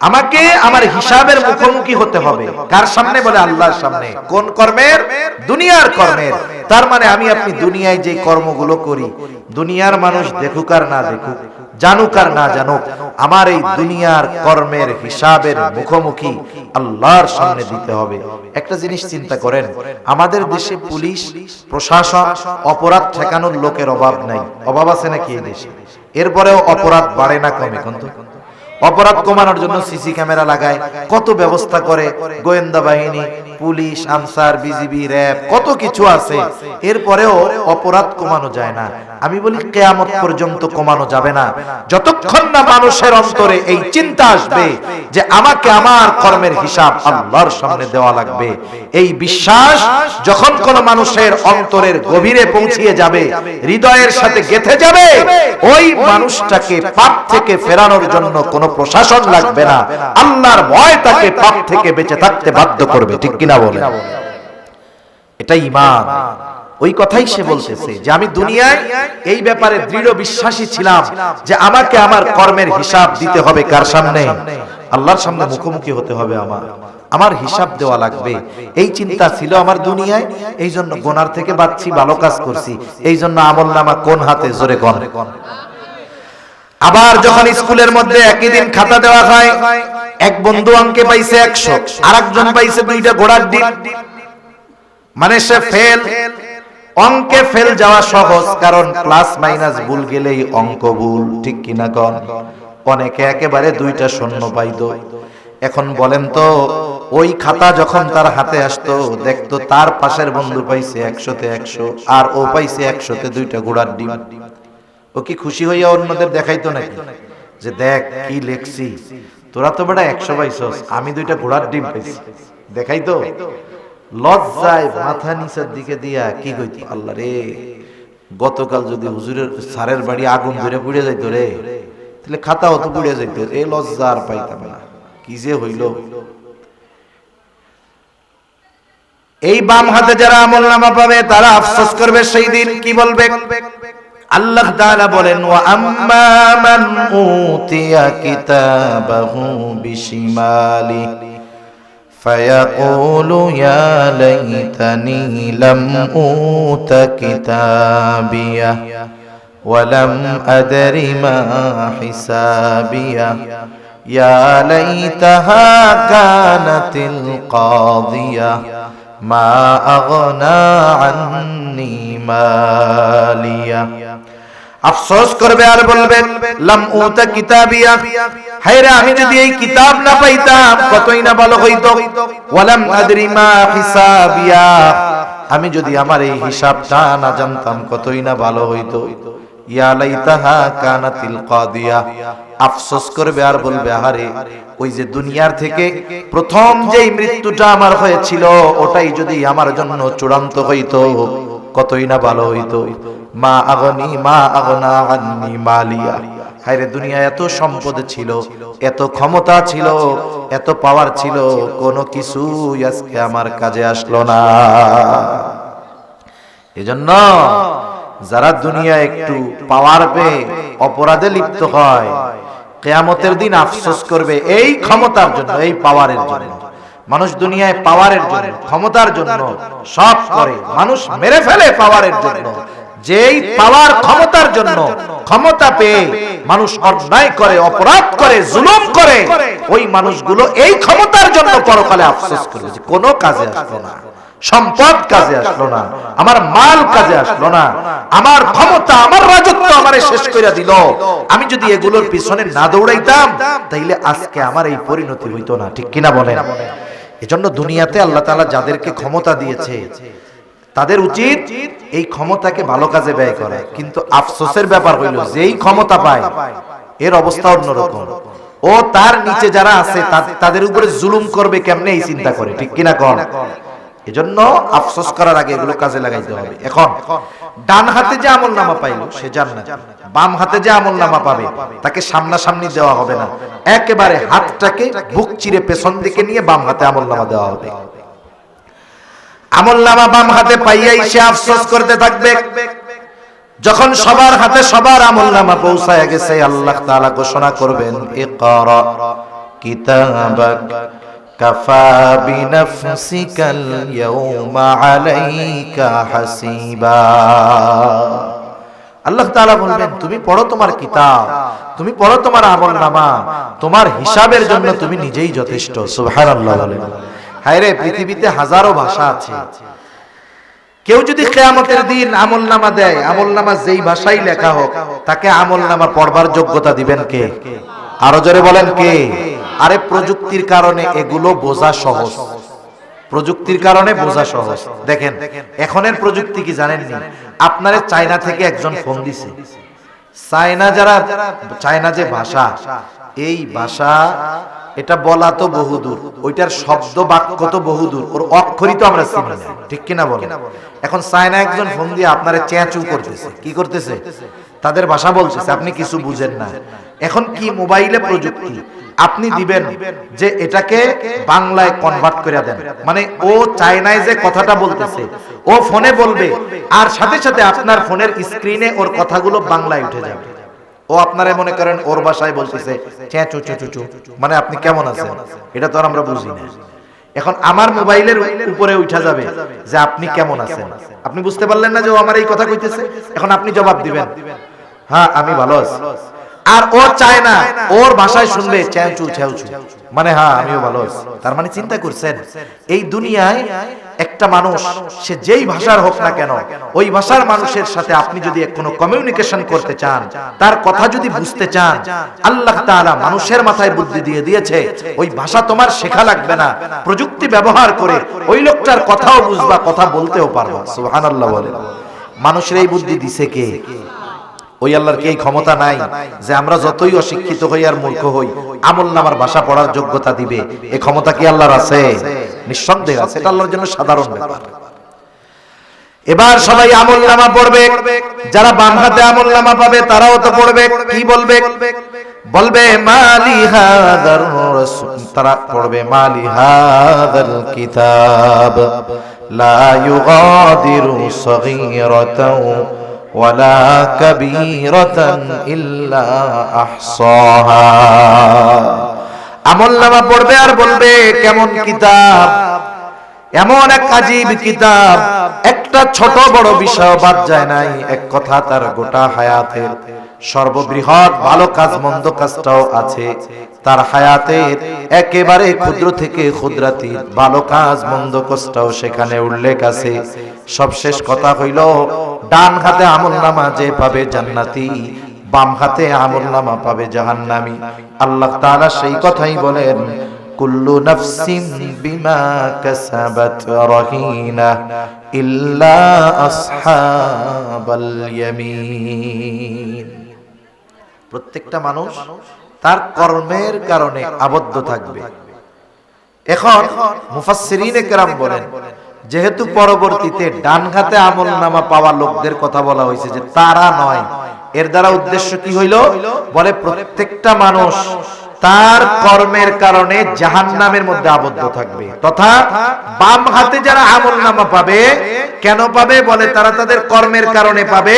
আমাকে আমার হিসাবের মুখোমুখি হতে হবে। কার সামনে? বলে আল্লাহর সামনে। কোন কর্মের? দুনিয়ার কর্মের। তার মানে আমি আপনি দুনিয়ায় যে কর্মগুলো করি, দুনিয়ার মানুষ দেখুক আর না দেখুক, জানুক আর না জানুক, আমার এই দুনিয়ার কর্মের হিসাবের মুখোমুখি আল্লাহর সামনে দিতে হবে। একটা জিনিস চিন্তা করেন, আমাদের দেশে পুলিশ প্রশাসন অপরাধ ঠেকানোর লোকের অভাব নাই। অভাব আছে নাকি এই দেশে? এরপরেও অপরাধ বাড়ে না কমে? কিন্তু অপরাধ কমানোর জন্য সিসি ক্যামেরা লাগায়, কত ব্যবস্থা করে, গোয়েন্দা বাহিনী, পুলিশ, আনসার, বিজিবি, র‍্যাব, কত কিছু আছে। এরপরেও অপরাধ কমানো যায় না। আমি বলি কিয়ামত পর্যন্ত কমানো যাবে না, যতক্ষণ না মানুষের অন্তরে এই চিন্তা আসবে যে আমাকে আমার কর্মের হিসাব আল্লাহর সামনে দেওয়া লাগবে। এই বিশ্বাস যখন কোন মানুষের অন্তরের গভীরে পৌঁছিয়ে যাবে, হৃদয়ের সাথে গেঁথে যাবে, ওই মানুষটাকে পাপ থেকে ফেরানোর জন্য কোন প্রশাসন লাগবে না। আল্লাহর ভয় তাকে পাপ থেকে বেঁচে থাকতে বাধ্য করবে। ঠিক কিনা বলেন? এটা ঈমান। ওই কথাই সে বলতেছে যে আমি দুনিয়ায় এই ব্যাপারে দৃঢ় বিশ্বাসী ছিলাম যে আমাকে আমার কর্মের হিসাব দিতে হবে। কার সামনে? আল্লাহর সামনে মুখোমুখি হতে হবে, আমার হিসাব দেওয়া লাগবে। এই চিন্তা ছিল আমার দুনিয়ায়। এই জন্য গুনার থেকে বাঁচছি, ভালো কাজ করছি। এই জন্য আমলনামা কোন হাতে? জোরে কোন? আবার যখন স্কুলের মধ্যে একই দিন খাতা দেওয়া হয়, এক বন্ধু অঙ্কে পাইছে 100, আরেকজন পাইছে 2টা ঘোড়ার ডিম, মানে সে ফেল। অঙ্কে ফেল যাওয়া সহজ, কারণ প্লাস মাইনাস ভুল গেলেই অঙ্ক ভুল। ঠিক কিনা কন? অনেকে একেবারে 2টা শূন্য পাইতো। এখন বলেন তো, ওই খাতা যখন তার হাতে আসতো, দেখতো তার পাশের বন্ধু পাইছে 100তে 100 আর ও পাইছে 100তে 2টা ঘোড়ার ডিম। ও কি খুশি হইয়া অন্যদের দেখাইতো নাকি যে দেখ কি লেখছি, তোরা তো বেটা 100 পাইছস, আমি 2টা ঘোড়ার ডিম পাইছি? দেখাইতো? লজ্জায় মাথা নিচের দিকে দিয়া কি কইতো, আল্লাহ রে, গতকাল যদি হুজুরের স্যারের বাড়ি আগুন ধরে পুড়ে যাইতো রে, তাহলে খাতাও তো পুড়ে যাইতো। এই লজ্জা আর পাইতাম না। কি যে হইল। এই বাম হাতে যারা আমলনামা পাবে তারা আফসোস করবে সেই দিন। কি বলবে? আল্লাহ তাআলা বলেন, ওয়া আম্মা মান উতিয়া কিতাবাহু বিশিমালি ফায়াকুলু ইয়া লাইতানি লাম উতা কিতাবিয়া ওয়া লাম আদরি মা হিসাবিয়া ইয়া লাইতাহা কানাতিল কাদিয়া মা আগনা আন্নি মালিয়া। আফসোস করবে আর বলবে, লাম উতা কিতাবিয়া, হায়রে আমি যদি এই কিতাব না পাইতাম কতই না ভালো হইতো। ওয়ালাম আদরি মা হিসাবিয়া, আমি যদি আমার এই হিসাবটা না জানতাম কতই না ভালো হইতো। ইয়া লাইতাহা কানাতিল কাদিয়া, আফসোস করবে আর বলবে, আরে ওই যে দুনিয়ার থেকে প্রথম যেই মৃত্যুটা আমার হয়েছিল, ওটাই যদি আমার জন্য চূড়ান্ত হইতো কতই না ভালো হইতো। মা আগনা আন্নি মালিয়া, হায়রে দুনিয়া এত সম্পদ ছিল, এত ক্ষমতা ছিল, এত পাওয়ার ছিল, কোনো কিছু আজকে আমার কাজে আসলো না। এজন্য যারা দুনিয়া একটু পাওয়ার পেয়ে অপরাধে লিপ্ত হয়, কিয়ামতের দিন আফসোস করবে এই ক্ষমতার জন্য, এই পাওয়ারের জন্য। মানুষ দুনিয়ায় পাওয়ারের জন্য, ক্ষমতার জন্য সব করে, মানুষ মেরে ফেলে পাওয়ারের জন্য। যেই পাওয়ার ক্ষমতার জন্য ক্ষমতা পেয়ে মানুষ অন্যায় করে, অপরাধ করে, জুলুম করে, ওই মানুষগুলো এই ক্ষমতার জন্য পরকালে আফসোস করবে যে কোনো কাজে আসলো না, সম্পদ কাজে আসলো না, আমার মাল কাজে আসলো না, আমার ক্ষমতা, আমার রাজত্ব আমারে শেষ করে দিল। আমি যদি এগুলোর পিছনে না দৌড়াইতাম তাইলে আজকে আমার এই পরিণতি হইতো না। ঠিক কিনা বলেন? এজন্য দুনিয়াতে আল্লাহ তাআলা যাদেরকে ক্ষমতা দিয়েছে তাদের উচিত এই ক্ষমতাকে ভালো কাজে ব্যয় করা। কিন্তু আফসোসের ব্যাপার হইল যেই ক্ষমতা পায় এর অবস্থা অন্যরকম। ও তার নিচে যারা আছে তাদের উপরে জুলুম করবে কেমনে এই চিন্তা করে। ঠিক কিনা কোন? এজন্য আফসোস করার আগে এগুলো কাজে লাগাইতে হবে। এখন ডান হাতে যে আমলনামা পাইল সে জান্নাতি, বাম হাতে যে আমলনামা পাবে তাকে সামনাসামনি দেওয়া হবে না, একেবারে হাতটাকে বুক চিরে পেছন দিকে নিয়ে বাম হাতে আমলনামা দেওয়া হবে। আমলনামা বাম হাতে পাইয়াই সে আফসোস করতে থাকবে। যখন সবার হাতে সবার আমলনামা পৌঁছায় গেছে, আল্লাহ তাআলা ঘোষণা করবেন, ইকরা কিতাবাক কাফা বিনাফসিকাল ইয়াউমা আলাইকা হাসিবা। আল্লাহ তাআলা বলবেন, তুমি পড়ো তোমার কিতাব, তুমি পড়ো তোমার আমলনামা, তোমার হিসাবের জন্য তুমি নিজেই যথেষ্ট। সুবহানাল্লাহ বলেন। হায়রে, পৃথিবীতে হাজারো ভাষা আছে। কেউ যদি কিয়ামতের দিন আমলনামা দেয়, আমলনামা যেই ভাষায় লেখা হোক, তাকে আমলনামা পড়বার যোগ্যতা দিবেন কে? আরো জোরে বলেন কে? আরে প্রযুক্তির কারণে এগুলো বোঝা সহজ, প্রযুক্তির কারণে বোঝা সহজ। দেখেন এখনের প্রযুক্তি কি জানেননি? আপনারে চায়না থেকে একজন ফোন দিছে। চায়না যে ভাষা, এই ভাষা এটা বলা তো বহুদূর, ওইটার শব্দ বাক্য তো বহুদূর, ওর অক্ষরই তো আমরা চিনি না। ঠিক কিনা বলেন? এখন চায়না একজন ফোন দিয়ে আপনারে চেঁচু করতেছে। কি করতেছে? তাদের ভাষা বলতেছে, আপনি কিছু বুঝেন না। এখন কি মোবাইলে প্রযুক্তি, আপনি দিবেন যে এটাকে বাংলায় কনভার্ট করে দেন, মানে ও চায়নায় যে কথাটা বলতেছে ও ফোনে বলবে, আর সাথে সাথে আপনার ফোনের স্ক্রিনে ওর কথাগুলো বাংলায় উঠে যাবে। ও আপনারা মনে করেন ওর ভাষায় বলতেছে চেঁচু চুচু, মানে আপনি কেমন আছেন, এটা তো আর আমরা বুঝি না। এখন আমার মোবাইলের উপরে উঠা যাবে যে আপনি কেমন আছেন। আপনি বুঝতে পারলেন না যে ও আমার এই কথা কইতেছে। এখন আপনি জবাব দিবেন, হ্যাঁ আমি ভালো আছি। আর ও চায় না, ওর ভাষায় শুনবে চেঁচু চেঁচু, মানে হ্যাঁ আমিও ভালো আছি। তার মানে চিন্তা করছেন, এই দুনিয়ায় একটা মানুষ সে যেই ভাষার হোক না কেন, ওই ভাষার মানুষের সাথে আপনি যদি কোনো কমিউনিকেশন করতে চান, তার কথা যদি বুঝতে চান, আল্লাহ তাআলা মানুষের মাথায় বুদ্ধি দিয়ে দিয়েছে। ওই ভাষা তোমার শেখা লাগবে না, প্রযুক্তি ব্যবহার করে ওই লোকটার কথাও বুঝবা, কথা বলতেও পারবা। সুবহানাল্লাহ বলেন। মানুষের এই বুদ্ধি দিছে কে? ওই আল্লাহর কি এই ক্ষমতা নাই যে আমরা যতই অশিক্ষিত হই আর মূর্খ হই, আমলনামার ভাষা পড়ার যোগ্যতা দিবে? এই ক্ষমতা কি আল্লাহর আছে? নিঃসন্দেহে আছে। এটা আল্লাহর জন্য সাধারণ ব্যাপার। এবার সবাই আমলনামা পড়বে। যারা বাম হাতে আমলনামা পাবে তারাও তো পড়বে। কি বলবে? বলবে মালি হাদার রাসূল, তারা পড়বে মালি হাদাল কিতাব লা ইউগাদিরু সগীরাতাও ওয়ালা কাবীরাতান ইল্লা আহসাহা। আমলনামা পড়বে আর বলবে কেমন কিতাব, এমন এক আজীব কিতাব, একটা ছোট বড় বিষয় বাদ যায় নাই। এক কথা তার গোটা হায়াতের সর্ববৃহৎ ভালো কাজ মন্দ কাজটাও আছে তার হায়াতের একেবারে ক্ষুদ্র থেকে ক্ষুদ্রাতি ভালো কাজ মন্দ কাজটাও সেখানে উল্লেখ আছে। সবশেষ কথা হইল, ডান হাতে আমলনামা যে পাবে জান্নাতি, বাম হাতে আমলনামা পাবে জাহান্নামী। আল্লাহ তাআলা সেই কথাই বলেন, কুল্লু নাফসিন বিমা কাসাবাত রাহিনা ইল্লা আসহাবাল ইয়ামিন। প্রত্যেকটা মানুষ তার কর্মের কারণে আবদ্ধ থাকবে। এখন মুফাসসিরিনে কেরাম বলেন, যেহেতু পরবর্তীতে ডান হাতে আমলনামা পাওয়া লোকদের কথা বলা হয়েছে যে তারা নয়, এর দ্বারা উদ্দেশ্য কি হইল? বলে প্রত্যেকটা মানুষ তার কর্মের কারণে জাহান্নামের মধ্যে আবদ্ধ থাকবে। তথা বাম হাতে যারা আমলনামা পাবে, কেন পাবে? বলে তারা তাদের কর্মের কারণে পাবে,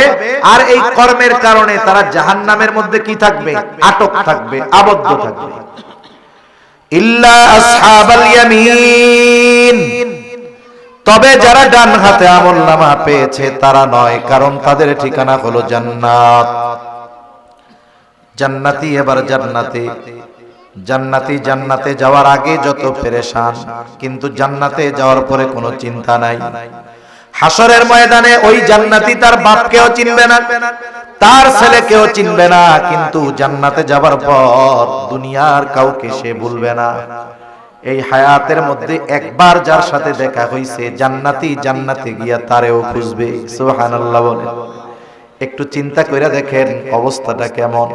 আর এই কর্মের কারণে তারা জাহান্নামের মধ্যে কি থাকবে? আটক থাকবে, আবদ্ধ থাকবে। ইল্লা আসহাবাল ইয়ামিন, তবে যারা ডান হাতে আমলনামা পেয়েছে তারা নয়, কারণ তাদের ঠিকানা হলো জান্নাত। জান্নাতি এবার জান্নাতে, জান্নাতি জান্নাতে যাওয়ার আগে যত পেরেশান, কিন্তু জান্নাতে যাওয়ার পরে কোনো চিন্তা নাই। হাসরের ময়দানে ওই জান্নাতি তার বাপকেও চিনবে না, তার ছেলেকেও চিনবে না, কিন্তু জান্নাতে যাবার পর দুনিয়ার কাউকে সে ভুলবে না। এই হায়াতের মধ্যে একবার যার সাথে দেখা হইছে, জান্নাতি জান্নাতে গিয়া তারেও খুঁজবে। সুবহানাল্লাহ বলে। একটু চিন্তা করে দেখেন অবস্থাটা কেমন।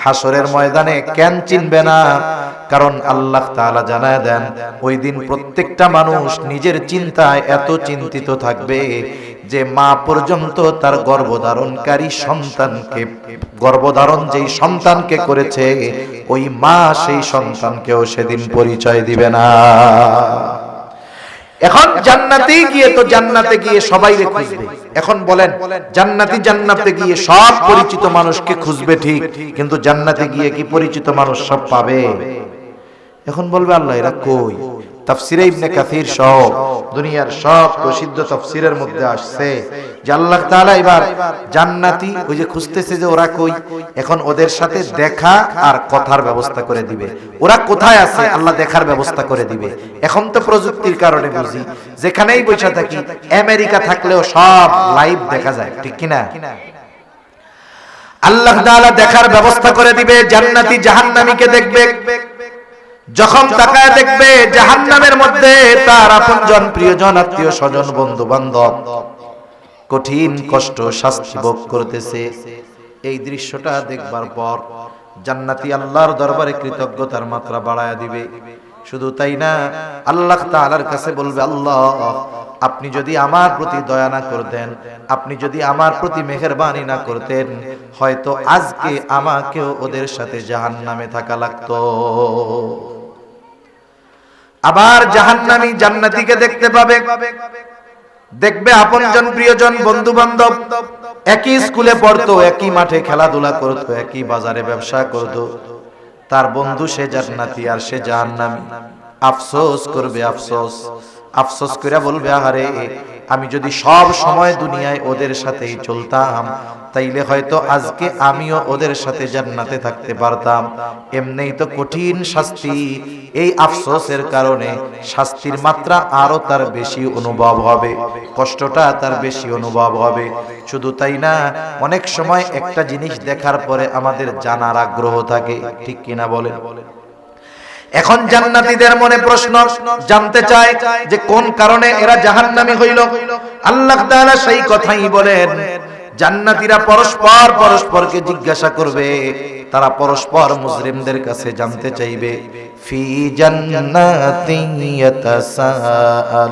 হাসরের ময়দানে কেন চিনবে না? কারণ আল্লাহ তাআলা জানায় দেন ওই দিন প্রত্যেকটা মানুষ নিজের চিন্তায় এত চিন্তিত থাকবে যে মা পর্যন্ত তার গর্ভধারণকারী সন্তানকে, গর্ভধারণ যেই সন্তানকে করেছে ওই মা সেই সন্তানকেও সেদিন পরিচয় দিবে না। এখন জান্নাতে গিয়ে তো জান্নাতে গিয়ে সবাইকে খুঁজবে। এখন বলেন জান্নাতি জান্নাতে গিয়ে সব পরিচিত মানুষকে খুঁজবে ঠিক, কিন্তু জান্নাতে গিয়ে কি পরিচিত মানুষ সব পাবে? এখন বলবে আল্লাহ এরা কই? তাফসিরে ইবনে কাসির সহ দুনিয়ার সব প্রসিদ্ধ তাফসিরের মধ্যে আসছে যে আল্লাহ তাআলা এবার জান্নাতি ওই যে খুঁজতেছে যে ওরা কই, এখন ওদের সাথে দেখা আর কথার ব্যবস্থা করে দিবে। ওরা কোথায় আছে আল্লাহ দেখার ব্যবস্থা করে দিবে। এখন তো প্রযুক্তির কারণে বুঝি যেখানেই বসে থাকি, আমেরিকা থাকলেও সব লাইভ দেখা যায়, ঠিক কিনা? আল্লাহ তাআলা দেখার ব্যবস্থা করে দিবে। জান্নাতি জাহান্নামীকে দেখবে, যখন তাকায় দেখবে জাহান্নামের মধ্যে তার আপনজন, প্রিয়জন, আত্মীয় স্বজন, বন্ধু বান্ধব কঠিন কষ্ট শাস্তি ভোগ করতেছে। এই দৃশ্যটা দেখবার পর জান্নাতি আল্লাহর দরবারে কৃতজ্ঞতার মাত্রা বাড়ায়া দিবে। শুধু তাই না, আল্লাহ তাআলার কাছে বলবে আল্লাহ আপনি যদি আমার প্রতি দয়া না করতেন, আপনি যদি আমার প্রতি মেহেরবানি না করতেন, হয়তো আজকে আমাকেও ওদের সাথে জাহান্নামে থাকা লাগতো। আবার জাহান্নামী জান্নাতীকে দেখতে পাবে, দেখবে আপনজন, প্রিয়জন, বন্ধু বান্ধব একই স্কুলে পড়তো, একই মাঠে খেলাধুলা করতো, একই বাজারে ব্যবসা করতো। তার বন্ধু সে জান্নাতি আর সে জাহান্নামী। আফসোস করবে, আফসোস আফসোস করে বলবে আহারে আমি যদি সব সময় দুনিয়ায় ওদের সাথেই চলতাম তাইলে হয়তো আজকে আমিও ওদের সাথে জান্নাতে থাকতে পারতাম। এমনিই তো কঠিন শাস্তি, এই আফসোসের কারণে শাস্তির মাত্রা আরো তার বেশি অনুভব হবে, কষ্টটা তার বেশি অনুভব হবে। শুধু তাই না, অনেক সময় একটা জিনিস দেখার পরে আমাদের জানার আগ্রহ থাকে, ঠিক কিনা বলেন? এখন জান্নাতীদের মনে প্রশ্ন, জানতে চায় যে কোন কারণে এরা জাহান্নামী হইল। আল্লাহ তাআলা সেই কথাই বলেন, জান্নাতীরা পরস্পর পরস্পরকে জিজ্ঞাসা করবে, তারা পরস্পর মুজরিমদের কাছে জানতে চাইবে, ফি জান্নাতিন ইয়াতাসাআলুনা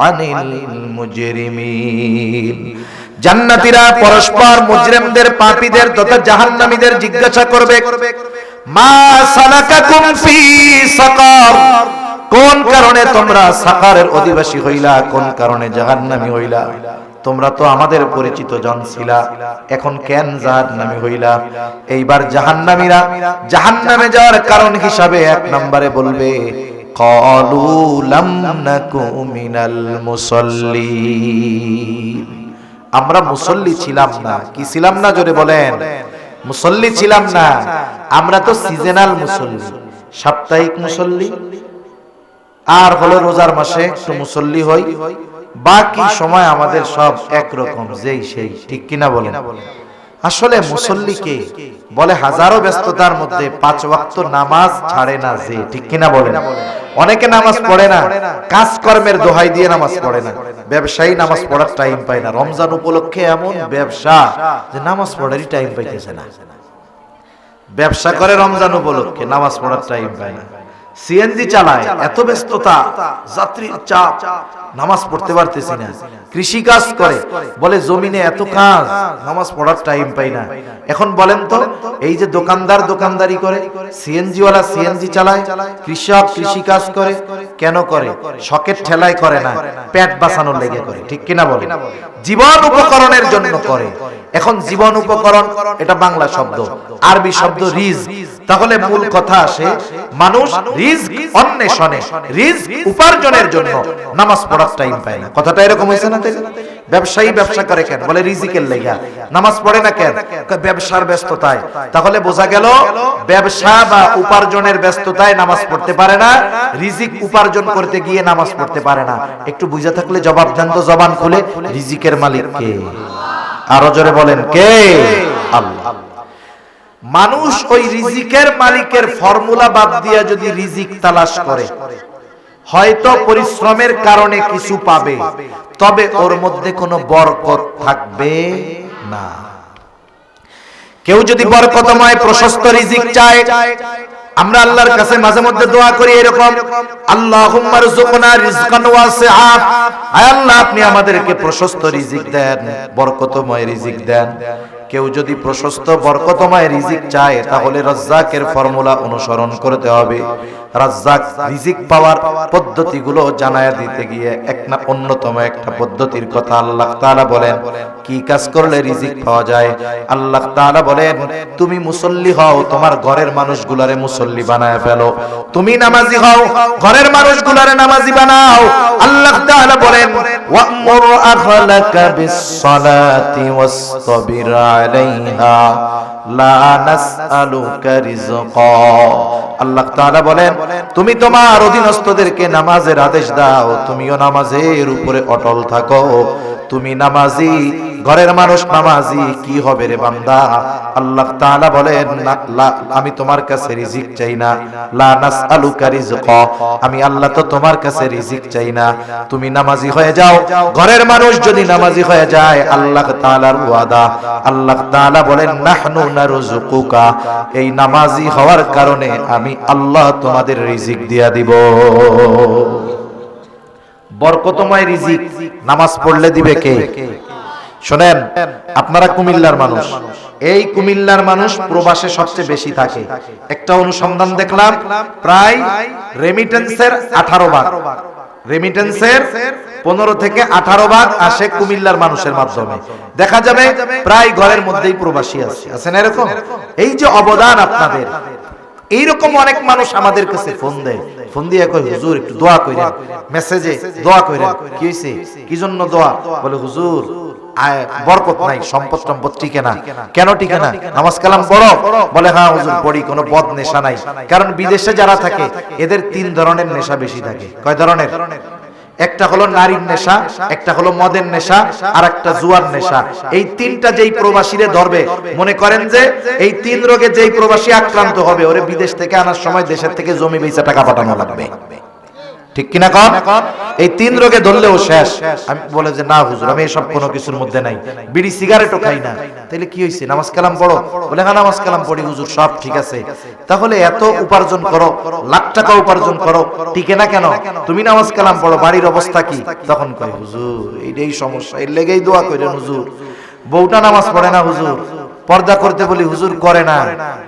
আনিল মুজরিমিন। জান্নাতীরা পরস্পর মুজরিমদের, পাপীদের তথা জাহান্নামীদের জিজ্ঞাসা করবে, মা সালাকাকুম ফি সাকার, কোন কারণে তোমরা সাকারের অধিবাসী হইলা, কোন কারণে জাহান্নামী হইলা? তোমরা তো আমাদের পরিচিত জন ছিলা, এখন কেন জাহান্নামী হইলা? এইবার জাহান্নামীরা জাহান্নামে যাওয়ার কারণ হিসাবে এক নম্বরে বলবে, ক্বালু লাম নাকু মিনাল মুসাল্লিন, আমরা মুসল্লি ছিলাম না। কি ছিলাম না? জোরে বলেন। মুসল্লি ছিলাম না, আমরা তো সিজনাল মুসল্লি, সাপ্তাহিক মুসল্লি, আর হলো রোজার মাসে একটু মুসল্লি হই, বাকি সময় আমাদের সব একরকম যেই সেই, ঠিক কিনা বলেন? আসলে মুসল্লি কে বলে? হাজারো ব্যস্ততার মধ্যে 5 ওয়াক্ত নামাজ ছাড়ে না যে, ঠিক কিনা বলেন? অনেকে নামাজ পড়ে না, কাজকর্মের দোহাই দিয়ে নামাজ পড়ে না। ব্যবসায়ী নামাজ পড়ার টাইম পায় না, রমজান উপলক্ষে এমন ব্যবসা যে নামাজ পড়ারই টাইম পাইতেছে না। ব্যবসা করে রমজান উপলক্ষে, নামাজ পড়ার টাইম পায় না। সিএনজি চালায়, এত ব্যস্ততা, যাত্রীর চাপ, নামাজ পড়তে পারতেছি না। কৃষি কাজ করে, বলে জমিনে এত কাজ, নামাজ পড়ার টাইম পাই না। এখন বলেন তো, এই যে দোকানদার দোকানদারি করে, সিএনজি ওয়ালা সিএনজি চালায়, কৃষক কৃষি কাজ করে, কেন করে? শখের ঠেলায় করে না, পেট বাঁচানোর লেগে করে, ঠিক কিনা বলে? জীবন উপকরণের জন্য করে। এখন জীবন উপকরণ এটা বাংলা শব্দ, আরবি শব্দ রিজক। তাহলে মূল কথা আসে মানুষ রিজক অন্বেষণে, রিজক উপার্জনের জন্য নামাজ পড়ার টাইম পায় না। কথাটা এরকম হয়েছে না? ব্যবসায়ী ব্যবসা করে কেন? বলে রিজিকের লেগা। নামাজ পড়ে না কেন? ব্যবসার ব্যস্ততায়। তাহলে বোঝা গেল ব্যবসা বা উপার্জনের ব্যস্ততায় নামাজ পড়তে পারে না, রিজিক উপার্জন করতে গিয়ে নামাজ পড়তে পারে না। একটু বুঝা থাকলে জবাব দেন তো, জবান খুলে। রিজিকের মালিক কে? আরো জোরে বলেন কে? আল্লাহ। মানুষ ওই রিজিকের মালিকের ফর্মুলা বাদ দিয়া যদি রিজিক তালাশ করে, হয়তো পরিশ্রমের কারণে কিছু পাবে, তবে ওর মধ্যে কোনো বরকত থাকবে না। কেউ যদি বরকতময় প্রশস্ত রিজিক চায়, আমরা আল্লাহর কাছে মাঝে মধ্যে দোয়া করি এরকম, আল্লাহুম্মা রযুকনা রিজকান ওয়াসিআ, আয় আল্লাহ আপনি আমাদেরকে প্রশস্ত রিজিক দেন, বরকতময় রিজিক দেন। কেউ যদি প্রশস্ত বরকতময় রিজিক চায়, তাহলে রাজ্জাকের ফর্মুলা অনুসরণ করতে হবে। রাজ্জাক রিজিক পাওয়ার পদ্ধতিগুলো জানায়া দিতে গিয়ে অন্যতম একটা পদ্ধতির কথা আল্লাহ তাআলা বলেন। কি কাজ করলে রিজিক পাওয়া যায়? আল্লাহ তাআলা বলেন, তুমি মুসল্লি হও, তোমার ঘরের মানুষগুলারে মুসল্লি বানায় ফেলো। তুমি নামাজি হও, ঘরের মানুষগুলারে নামাজি বানাও। আল্লাহ তাআলা বলেন, ওয়া'মুর আহলাকা বিস-সালাতি ওয়াসতাবির আলাইহা লা নাসআলুকা রিজকা। আল্লাহ তাআলা বলেন, তুমি তোমার অধীনস্থদেরকে নামাজের আদেশ দাও, তুমিও নামাজের উপরে অটল থাকো। তুমি নামাজি, ঘরের মানুষ নামাজি, কি হবে রে বান্দা? আল্লাহ তাআলা বলেন, আমি তোমার কাছে রিজিক চাই না। লা নাসআলুকা রিজকা, আমি আল্লাহ তো তোমার কাছে রিজিক চাই না। তুমি নামাজি হয়ে যাও। ঘরের মানুষ যদি নামাজি হয়ে যায়, আল্লাহ তাআলার ওয়াদা, আল্লাহ তাআলা বলেন, নাহনু নারযুকুকা, এই নামাজি হওয়ার কারণে আমি আল্লাহ তোমাদের রিজিক দিয়া দিব। বরকতময় রিজিক নামাজ পড়লে দিবে কে? শোনেন, আপনারা কুমিল্লার মানুষ, এই কুমিল্লার মানুষ প্রবাসে সবচেয়ে বেশি থাকে। একটা অনুসন্ধান দেখলাম, প্রায় রেমিটেন্সের 18 ভাগ, রেমিটেন্সের 15 থেকে 18 ভাগ আসে কুমিল্লার মানুষের মাধ্যমে। দেখা যাবে প্রায় ঘরের মধ্যেই প্রবাসী আছে। আছেন এরকম? এই যে অবদান আপনাদের, এইরকম অনেক মানুষ আমাদের কাছে ফোন দেয়, ফোন দিয়ে কয়, হুজুর একটু দোয়া কইরেন, মেসেজে দোয়া কইরেন। কি হইছে? কি জন্য দোয়া? বলে হুজুর বরকত নাই, সম্পদ সম্পদ টিকে না। কেন টিকে না? নামাজ কালাম পড়ো? বলে হ্যাঁ হুজুর পড়ি, কোনো বদ নেশা নাই। কারণ বিদেশে যারা থাকে এদের 3 ধরনের নেশা বেশি থাকে। কয় ধরনের? একটা হলো নারীর নেশা, একটা হলো মদের নেশা, আর একটা জুয়ার নেশা। এই 3টা যেই প্রবাসীরে ধরবে, মনে করেন যে এই 3 রোগে যেই প্রবাসী আক্রান্ত হবে, ওরে বিদেশ থেকে আনার সময় দেশের থেকে জমি বেচা টাকা পাঠানো লাগবে। ঠিক কিনা কন? এই 3 রোগে ধরলেও শেষ। আমি বলে যে না হুজুর, আমি এসব কোনো কিছুর মধ্যে নাই, বিড়ি সিগারেটও খাই না। তাহলে কি হইছে? নামাজ কালাম পড়ো? বলে হ্যাঁ নামাজ কালাম পড়ি হুজুর, সব ঠিক আছে। তাহলে এত উপার্জন করো, লাখ টাকা উপার্জন করো, টিকে না কেন? তুমি নামাজ কালাম পড়ো, বাড়ির অবস্থা কি? তখন কয় হুজুর এইটাই সমস্যা, এর লেগেই দোয়া কইরেন হুজুর। বউটা নামাজ পড়ে না হুজুর, পর্দা করতে বলি হুজুর করে না,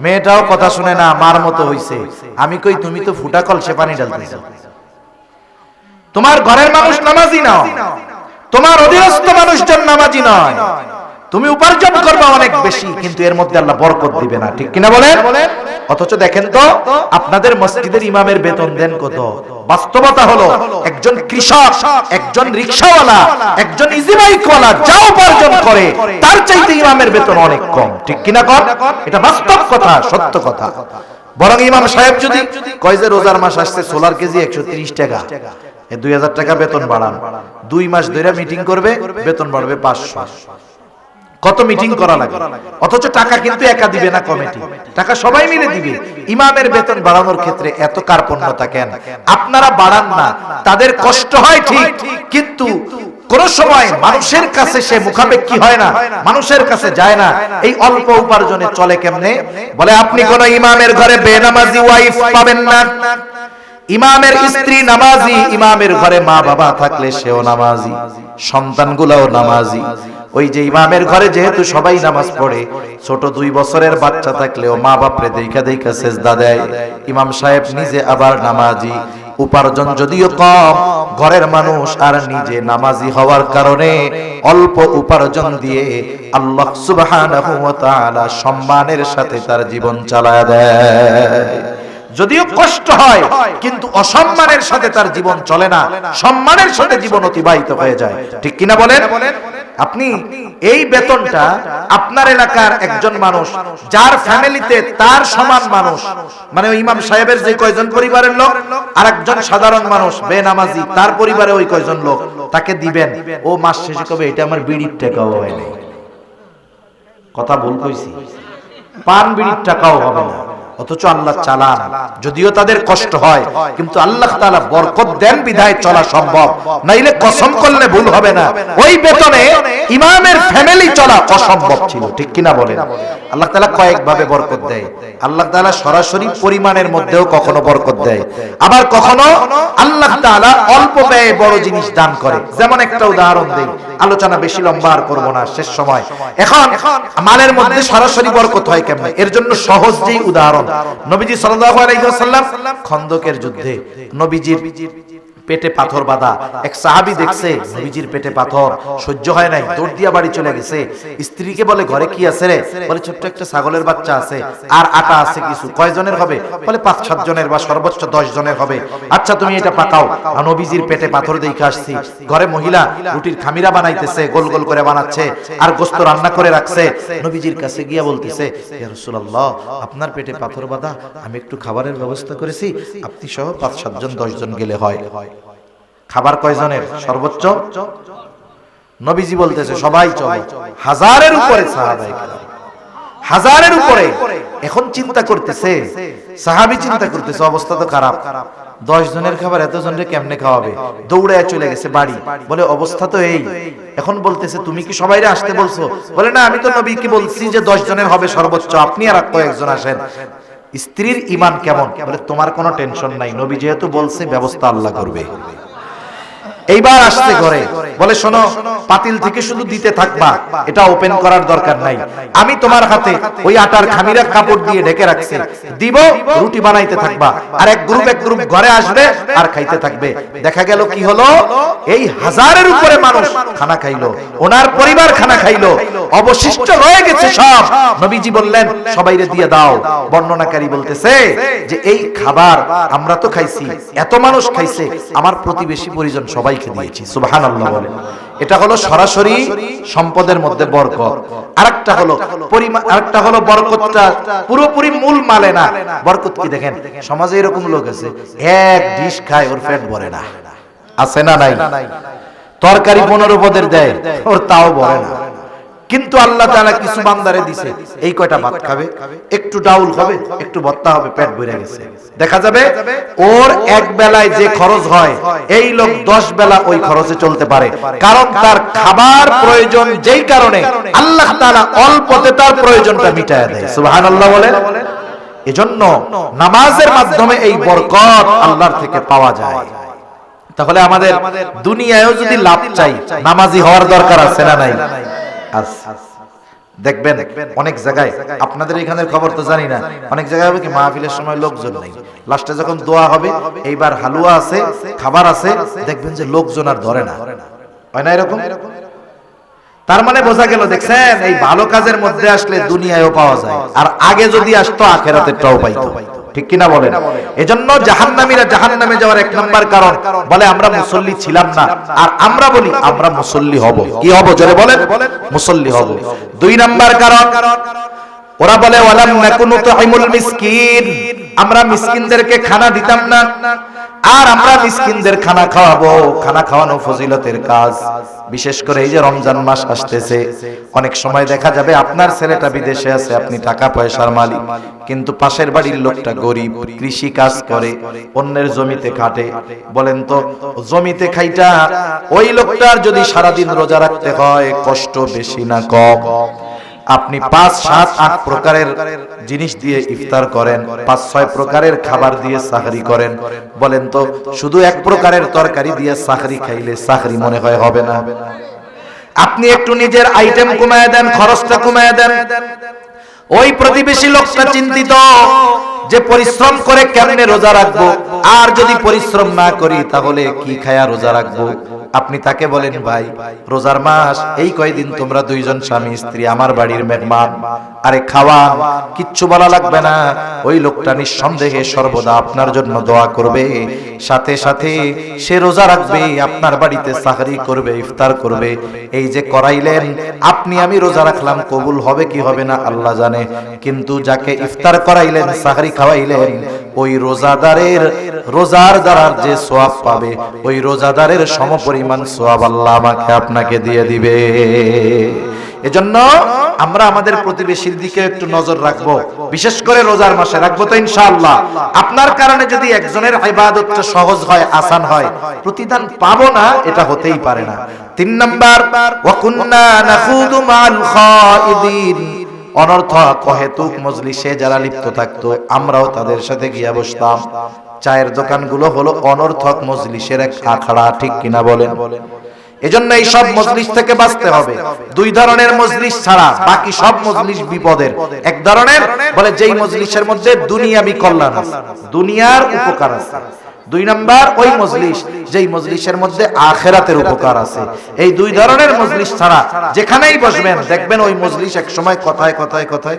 মেয়েটাও কথা শুনে না, মার মতো হইছে। আমি কই তুমি তো ফুটা কলসে পানি ঢালতেছো। তোমার ঘরের মানুষ নামাজি নয়, তোমার অধীনস্থ মানুষজন নামাজি নয়। তুমি উপার্জন করবে অনেক বেশি, কিন্তু এর মধ্যে আল্লাহ বরকত দিবে না। ঠিক কিনা বলেন? অথচ দেখেন তো আপনাদের মসজিদের ইমামের বেতন দেন কত? বাস্তবতা হলো একজন কৃষক, একজন রিকশাওয়ালা, একজন ইজি বাইকওয়ালা যা উপার্জন করে তার চাইতে ইমামের বেতন অনেক কম। ঠিক কিনা কর? এটা বাস্তব কথা, সত্য কথা। বরং ইমাম সাহেব যদি কয় যে রোজার মাস আসছে, সোলার কেজি 130 টাকা, 2000 টাকা বেতন বাড়ান, 2 মাস ধরে মিটিং করবে, বেতন বাড়বে 500। কত মিটিং করা লাগে? অথচ টাকা কিন্তু একা দিবে না কমিটি, টাকা সবাই মিলে দিবে। ইমামের বেতন বাড়ানোর ক্ষেত্রে এত কার্পণ্যতা কেন? আপনারা বাড়ান না, তাদের কষ্ট হয় ঠিক, কিন্তু কোন সময় মানুষের কাছে সে মুখাপেক্ষী হয় না, মানুষের কাছে যায় না। এই অল্প উপার্জনে চলে কেমনে? বলে আপনি কোন ইমামের ঘরে বেনামাজি ওয়াইফ পাবেন না। ইমামের স্ত্রী নামাজি, ইমামের ঘরে মা বাবা থাকলে সেও নামাজি, সন্তানগুলাও নামাজি। ওই যে ইমামের ঘরে যেহেতু সবাই নামাজ পড়ে, ছোট 2 বছরের বাচ্চা থাকলেও মা বাপরে দেখা দেখা সেজদা দেয়। ইমাম সাহেব নিজে আবার নামাজি, উপার্জন যদিও কম, ঘরের মানুষ আর নিজে নামাজি হওয়ার কারণে অল্প উপার্জন দিয়ে আল্লাহ সুবহানাহু ওয়া তাআলা সম্মানের সাথে তার জীবন চালায় দেয়। যদিও কষ্ট হয় কিন্তু অসম্মানের সাথে তার জীবন চলে না, সম্মানের সাথে জীবন অতিবাহিত হয়ে যায়। ঠিক কিনা বলেন? আপনি এই বেতনটা আপনার এলাকার একজন মানুষ যার ফ্যামিলিতে তার সমান মানুষ, মানে ওই ইমাম সাহেবের যে কয়জন পরিবারের লোক আর একজন সাধারণ মানুষ বেনামাজি তার পরিবারে ওই কয়জন লোক, তাকে দিবেন, ও মাস শেষে কবে এটা আমার বিড়ির টাকাও হয় না। কথা ভুল কইছি? পান বিড়ির টাকাও হবে না, অথচ আল্লাহ চালান। যদিও তাদের কষ্ট হয় কিন্তু আল্লাহ তাআলা বরকত দেন বিধায় চলা সম্ভব, নাইলে কসম করলে ভুল হবে না ওই বেতনে ইমামের ফ্যামিলি চলা অসম্ভব ছিল। ঠিক কিনা বলেন? আল্লাহ তাআলা কয়েক ভাবে বরকত দেয়। আল্লাহ তাআলা সরাসরি পরিমাণের মধ্যেও কখনো বরকত দেয়, আবার কখনো আল্লাহ তাআলা অল্প ব্যয়ে বড় জিনিস দান করে। যেমন একটা উদাহরণ দেই, আলোচনা বেশি লম্বা আর করব না, শেষ সময়। এখন মালের মধ্যে সরাসরি বরকত হয় কেমনে, এর জন্য সহজ যেই উদাহরণ, নবীজি সাল্লাল্লাহু আলাইহি ওয়াসাল্লাম খন্দকের যুদ্ধে নবীজির পেটে পাথর বাঁধা, এক সাহাবী দেখছে নবীজির পেটে পাথর, সহ্য হয় নাই, দৌড় দিয়া বাড়ি চলে গেছে। স্ত্রীকে বলে ঘরে কি আছে রে? বলে ছোট্ট একটা ছাগলের বাচ্চা আছে আর আটা আছে কিছু। কয়জনের হবে? বলে 5-7 জনের বা সর্বোচ্চ 10 জনের হবে। আচ্ছা তুমি এটা পাকাও। আর নবীজির পেটে পাথর দেখে আসছি, ঘরে মহিলা রুটির খামিরা বানাইতেছে, গোল গোল করে বানাচ্ছে আর গোশত রান্না করে রাখছে। নবীজির কাছে গিয়া বলতেছে, ইয়া রাসূলুল্লাহ, আপনার পেটে পাথর বাঁধা, আমি একটু খাবারের ব্যবস্থা করেছি, আপনি সহ 5-7 জন 10 জন গেলে হয়। খাবার কয়জনের? সর্বোচ্চ। নবীজি বলতেছে সবাই চলো। হাজারের উপরে সাহাবায়ে কেরাম, হাজারের উপরে। এখন চিন্তা করতেছে সাহাবী, চিন্তা করতেছে অবস্থা তো খারাপ, 10 জনের খাবার এত জনরে কেমনে খাওয়াবে? দৌড়ায় চলে গেছে বাড়ি, বলে অবস্থা তো এই। এখন বলতেছে তুমি কি সবাইরে আসতে বলছো? বলে না, আমি তো নবীকে বলছি যে 10 জনের হবে সর্বোচ্চ, আপনি আর কয়েকজন আসেন। স্ত্রীর ঈমান কেমন? বলে তোমার কোনো টেনশন নাই, নবী যেহেতু বলছে ব্যবস্থা আল্লাহ করবে। এইবার আসছে ঘরে, বলে শোনো, পাতিল থেকে শুধু দিতে থাকবা, এটা ওপেন করার দরকার নাই। আমি তোমার হাতে ওই আটার খামিরা কাপড় দিয়ে ঢেকে রাখছি, দিব, রুটি বানাইতে থাকবা, আর এক গ্রুপ ঘরে আসবে আর খাইতে থাকবে। দেখা গেল কি হলো, এই হাজারের উপরে মানুষ খানা খাইলো, ওনার পরিবার খানা খাইলো, অবশিষ্ট রয়ে গেছে সব। নবীজি বললেন সবাইরে দিয়ে দাও। বর্ণনাকারী বলতেছে যে এই খাবার আমরা তো খাইছি, এত মানুষ খাইছে, আমার প্রতিবেশী পরিজন সবাইকে দিয়েছি। সুবহানাল্লাহ বলেন। এটা হলো সরাসরি সম্পদের মধ্যে বরকত। আরেকটা হলো পরিমাণ, আরেকটা হলো বরকতটা পুরোপুরি মূল মালে না। বরকত কি দেখেন, সমাজে এরকম লোক আছে এক ডিশ খায় ওর পেট ভরে না, আছে না নাই? তরকারি 15 পদের দেয়, ওর তাও ভরে না। কিন্তু আল্লাহ তাআলা কিছু বান্দারে দিছে, এই কয়টা ভাত খাবে, একটু ডাউল খাবে, একটু ভর্তা হবে, পেট ভরে গেছে। দেখা যাবে ওর এক বেলায় যে খরচ হয়, এই লোক 10 বেলা ওই খরচে চলতে পারে, কারণ তার খাবার প্রয়োজন যেই কারণে আল্লাহ তাআলা অল্পতে তার প্রয়োজনটা মিটায় দেয়। সুবহানাল্লাহ বলেন। এজন্য নামাজের মাধ্যমে এই বরকত আল্লাহর থেকে পাওয়া যায়। তাহলে আমাদের দুনিয়ায়ও যদি লাভ চাই, নামাজি হওয়ার দরকার আছে না নাই? দেখবেন অনেক জায়গায়, আপনাদের এখানের খবর তো জানি না, অনেক জায়গায় হবে কি মাহফিলের সময় লোকজন নেই, লাস্টে যখন দোয়া হবে, এইবার হালুয়া আছে, খাবার আছে, দেখবেন যে লোকজন আর ধরে না, হয় না এরকম? তার মানে বোঝা গেল, দেখছেন, এই ভালো কাজের মধ্যে আসলে দুনিয়ায়ও পাওয়া যায়, আর আগে যদি আসতো আখিরাতেরটাও পাইতো। ঠিক কিনা বলেন? এজন্য জাহান্নামীরা জাহান্নামে যাওয়ার 1 নাম্বার কারণ, বলে আমরা মুসল্লি ছিলাম না, আর আমরা বলি আমরা মুসল্লি হব। কি হব? জোরে বলেন, মুসল্লি হব। 2 নাম্বার কারণ, ওরা বলে ওয়ালাম নাকুনু তুইমুল মিসকিন, আমরা মিসকিনদেরকে খানা দিতাম না, আর আমরা মিসকিনদের খানা খাওয়াবো। খানা খাওয়ানো ফজিলতের কাজ। বিশেষ করে এই যে রমজান মাস আসতেছে, অনেক সময় দেখা যাবে আপনার ছেলেটা বিদেশে আছে, আপনি টাকা পয়সার মালিক, কিন্তু পাশের বাড়ির লোকটা গরিব, কৃষি কাজ করে, অন্যের জমিতে খাটে। বলেন তো, জমিতে খাইটা ওই লোকটার যদি সারাদিন রোজা রাখতে হয়, কষ্ট বেশি না কম? আপনি 5, 7, 8 প্রকারের জিনিস দিয়ে ইফতার করেন, 5, 6 প্রকারের খাবার দিয়ে সাহরি করেন, বলেন তো শুধু 1 প্রকারের তরকারি দিয়ে সাহরি খাইলে সাহরি মনে হয় হবে না? আপনি একটু নিজের আইটেম কমায় দেন, খরচটা কমায় দেন। ওই প্রতিবেশী লোকটা চিন্তিত যে পরিশ্রম করে কেমনে রোজা রাখবো, আর যদি পরিশ্রম না করি তাহলে কি খায়া রোজা রাখবো। আপনি তাকে বলেন, ভাই রোজার মাস, এই কয়দিন তোমরা দুইজন স্বামী স্ত্রী আমার বাড়ির মেহমান, আরে খাওয়ান, কিচ্ছু বলা লাগবে না। ওই লোকটা নিঃসন্দেহে সর্বদা আপনার জন্য দোয়া করবে, সাথে সাথে সে রোজা রাখবে, আপনার বাড়িতে সাহরি করবে, ইফতার করবে। এই যে করাইলেন আপনি, আমি রোজা রাখলাম, কবুল হবে কি হবে না আল্লাহ জানে, কিন্তু যাকে ইফতার করাইলেন, সাহরি খাওয়াইলেন, ওই রোজার দ্বারার যে সওয়াব পাবে, ওই রোজাদারের সমপরিমাণ সওয়াব আল্লাহ আমাকে আপনাকে দিয়ে দিবে। এজন্য আমরা আমাদের প্রতিবেশীর দিকে একটু নজর রাখবো, বিশেষ করে রোজার মাসে রাখবো তো ইনশাআল্লাহ। আপনার কারণে যদি একজনের ইবাদতটা সহজ হয়, আসান হয়, প্রতিদান পাবো না এটা হতেই পারে না। 3 নাম্বার, ওয়া কুন্না নাখুদু মাল খাইদিন, অনর্থক অহেতুক মজলিসে যারা লিপ্ত থাকতো আমরাও তাদের সাথে গিয়া বসতাম। চায়ের দোকানগুলো হলো অনর্থক মজলিসের এক আখড়া, ঠিক কিনা বলেন? এজন্য এই সব মজলিস থেকে বাঁচতে হবে। 2 ধরনের মজলিস ছাড়া বাকি সব মজলিস বিপদের। এক ধরনের বলে যেই মজলিসের মধ্যে দুনিয়াবি কল্যাণ আছে, দুনিয়ার উপকার আছে। 2 নাম্বার ওই মজলিস যেই মজলিসের মধ্যে আখিরাতের উপকার আছে। এই 2 ধরনের মজলিস ছাড়া যেখানেই বসবেন দেখবেন ওই মজলিস এক সময় কথায় কথায় কথায়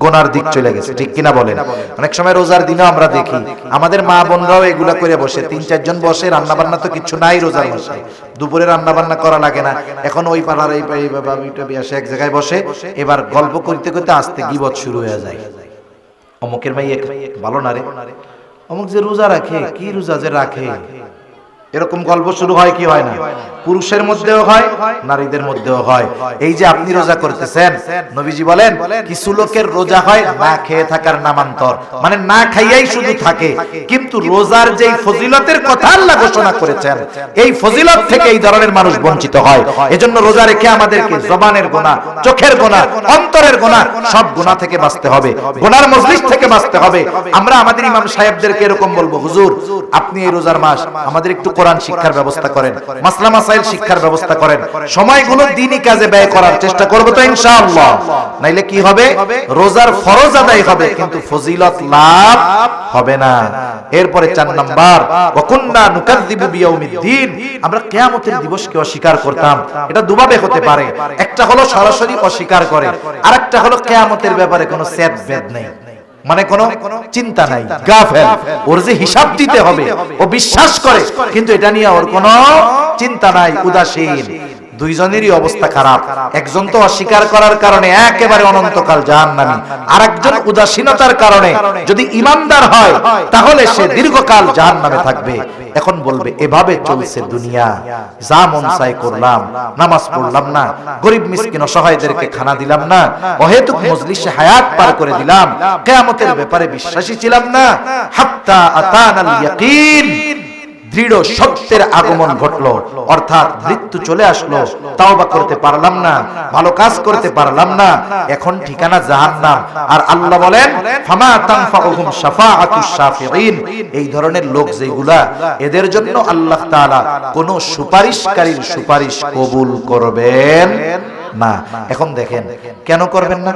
গোনার দিক চলে গেছে, ঠিক কিনা বলেন? অনেক সময় রোজার দিনে আমরা দেখি আমাদের মা বোনরাও এগুলা করে বসে, 3-4 জন বসে, রান্না বান্না তো কিছু নাই রোজার মাসে, দুপুরে রান্না বান্না করা লাগে না, এখন ওই পাড়ার এই বাবিটা বিয়াসে এক জায়গায় বসে, এবার গল্প করতে করতে আস্তে গীবত শুরু হয়ে যায়। অমুকের ভাই ভালো না রে, অমুক যে রোজা রাখে, কি রোজা যে রাখে, এরকম গল্প শুরু হয় কি হয় না? পুরুষের মধ্যেও হয়, নারীদের মধ্যেও হয়। এই যে আপনি রোজা করতেছেন, নবীজি বলেন কিছু লোকের রোজা হয় না খেয়ে থাকার নামান্তর, মানে না খাইয়াই শুধু থাকে, কিন্তু রোজার যেই ফজিলতের কথা আল্লাহ ঘোষণা করেছেন, এই ফজিলত থেকে এই ধরনের মানুষ বঞ্চিত হয়। এজন্য রোজা রেখে আমাদেরকে জবানের গুনাহ, চোখের গুনাহ, অন্তরের গুনাহ, সব গুনাহ থেকে বাঁচতে হবে, গুনার মজলিস থেকে বাঁচতে হবে। আমরা আমাদের ইমাম সাহেবদেরকে এরকম বলবো, হুজুর আপনি এই রোজার মাস আমাদের একটু কোরআন শিক্ষার ব্যবস্থা করেন, মাসলা মাসাইল শিক্ষার ব্যবস্থা করেন, সময়গুলো দ্বীনি কাজে ব্যয় করার চেষ্টা করব তো ইনশাআল্লাহ। নাইলে কি হবে? রোজার ফরজ আদায় হবে কিন্তু ফজিলত লাভ হবে না। এরপরে 4 নাম্বার, ওয়া কুন্না নুকাযযিবু বিয়াউমিদ্দিন, আমরা কিয়ামতের দিবসকে অস্বীকার করতাম। এটা দুভাবে হতে পারে, একটা হলো সরাসরি অস্বীকার করে, আরেকটা হলো কিয়ামতের ব্যাপারে কোনো সেট বেদ নেই, মানে কোনো চিন্তা নাই, গাফেল, ওর যে হিসাব দিতে হবে ও বিশ্বাস করে, কিন্তু এটা নিয়ে ওর কোনো চিন্তা নাই, উদাসীন। 2 জনেরই অবস্থা খারাপ। একজন তো অস্বীকার করার কারণে একেবারে অনন্তকাল জাহান্নামী, আরেকজন উদাসীনতার কারণে যদি ঈমানদার হয় তাহলে সে দীর্ঘকাল জাহান্নামে থাকবে। এখন বলবে এভাবে চলছে দুনিয়া, যা মন চাই করলাম, নামাজ পড়লাম না, গরিব মিসকিন অসহায়দেরকে খানা দিলাম না, অহেতুক মজলিসে হায়াত পার করে দিলাম, কিয়ামতের ব্যাপারে বিশ্বাসী ছিলাম না, হাত্তা আতানাল ইয়াকিন, দৃঢ় সত্যের আগমন ঘটলো, অর্থাৎ মৃত্যু চলে আসলো, তাওবা করতে পারলাম না, ভালো কাজ করতে পারলাম না, এখন ঠিকানা জাহান্নাম। আর আল্লাহ বলেন ফামা তানফাউহুম শাফাআতুশ শাফিঈন, এই ধরনের লোক যেগুলা, এদের জন্য আল্লাহ তাআলা কোন সুপারিশকারীর সুপারিশ কবুল করবেন না। এখন দেখেন কেন করবেন না?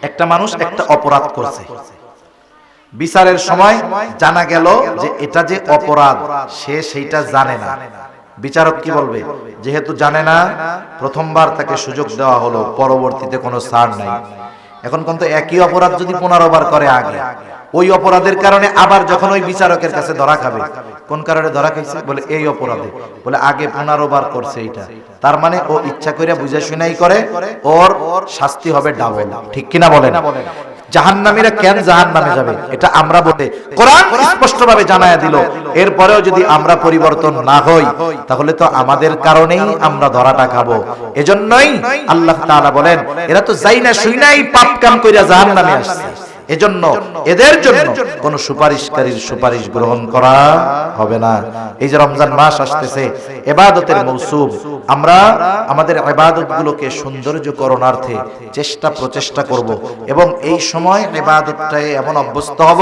একটা মানুষ একটা অপরাধ করছে, বিচারের সময় জানা গেল যে এটা যে অপরাধ, সে সেইটা জানে না। বিচারক কি বলবে? যেহেতু জানে না, প্রথমবার তাকে সুযোগ দেওয়া হলো, পরবর্তীতে কোনো ছাড় নাই। এখন কিন্তু একই অপরাধ যদি 15 বার করে আগে, ওই অপরাধের কারণে আবার যখন ওই বিচারকের কাছে ধরা খাবে, কোন কারণে ধরা খাইছে? বলে এই অপরাধে, বলে আগে 15 বার করছে এইটা, তার মানে ও ইচ্ছা করে বুঝে শুনাই করে, ওর শাস্তি হবে ডাবল, ঠিক কিনা বলেন? জাহান্নামীরা কেন জাহান্নামে যাবে এটা আমরা বলতে কোরআন স্পষ্টভাবে জানায়া দিল। এরপরেও যদি আমরা পরিবর্তন না হই তাহলে তো আমাদের কারণেই আমরা ধরাটা খাবো। এজন্যই আল্লাহ তাআলা বলেন এরা তো যাই না শুই নাই পাপ কাম কইরা জাহান্নামে আসছে, এজন্য এদের জন্য কোন সুপারিশকারীর সুপারিশ গ্রহণ করা হবে না। এই যে রমজান মাস আসতেছে, ইবাদতের মৌসুম, আমরা আমাদের ইবাদতগুলোকে সৌন্দর্যকরণার্থে প্রচেষ্টা করব এবং এই সময় ইবাদতটায় এমন অভ্যস্ত হব,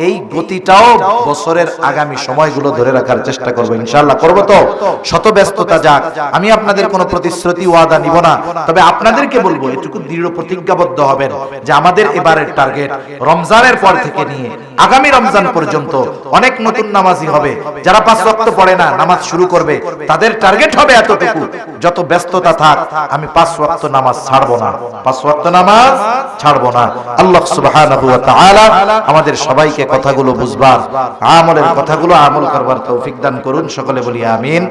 এই গতিটাও বছরের আগামী সময়গুলো ধরে রাখার চেষ্টা করব ইনশাআল্লাহ। করব তো? শত ব্যস্ততা যাক, আমি আপনাদের কোনো প্রতিশ্রুতি ওয়াদা নিব না, তবে আপনাদেরকে বলবো এটুকু দৃঢ় প্রতিজ্ঞাবদ্ধ হবেন যে আমাদের এবারের টার্গেট রমজানের পর থেকে নিয়ে আগামী রমজান পর্যন্ত অনেক নতুন নামাজি হবে, যারা 5 ওয়াক্ত পড়ে না নামাজ শুরু করবে, তাদের টার্গেট হবে এতটুকু, যত ব্যস্ততা থাক আমি 5 ওয়াক্ত নামাজ ছাড়বো না, 5 ওয়াক্ত নামাজ ছাড়বো না। আল্লাহ সুবহানাহু ওয়া তাআলা আমাদের সবাইকে কথাগুলো বুঝবার, আমলের কথাগুলো আমল করবার তৌফিক দান করুন। সকলে বলি আমিন।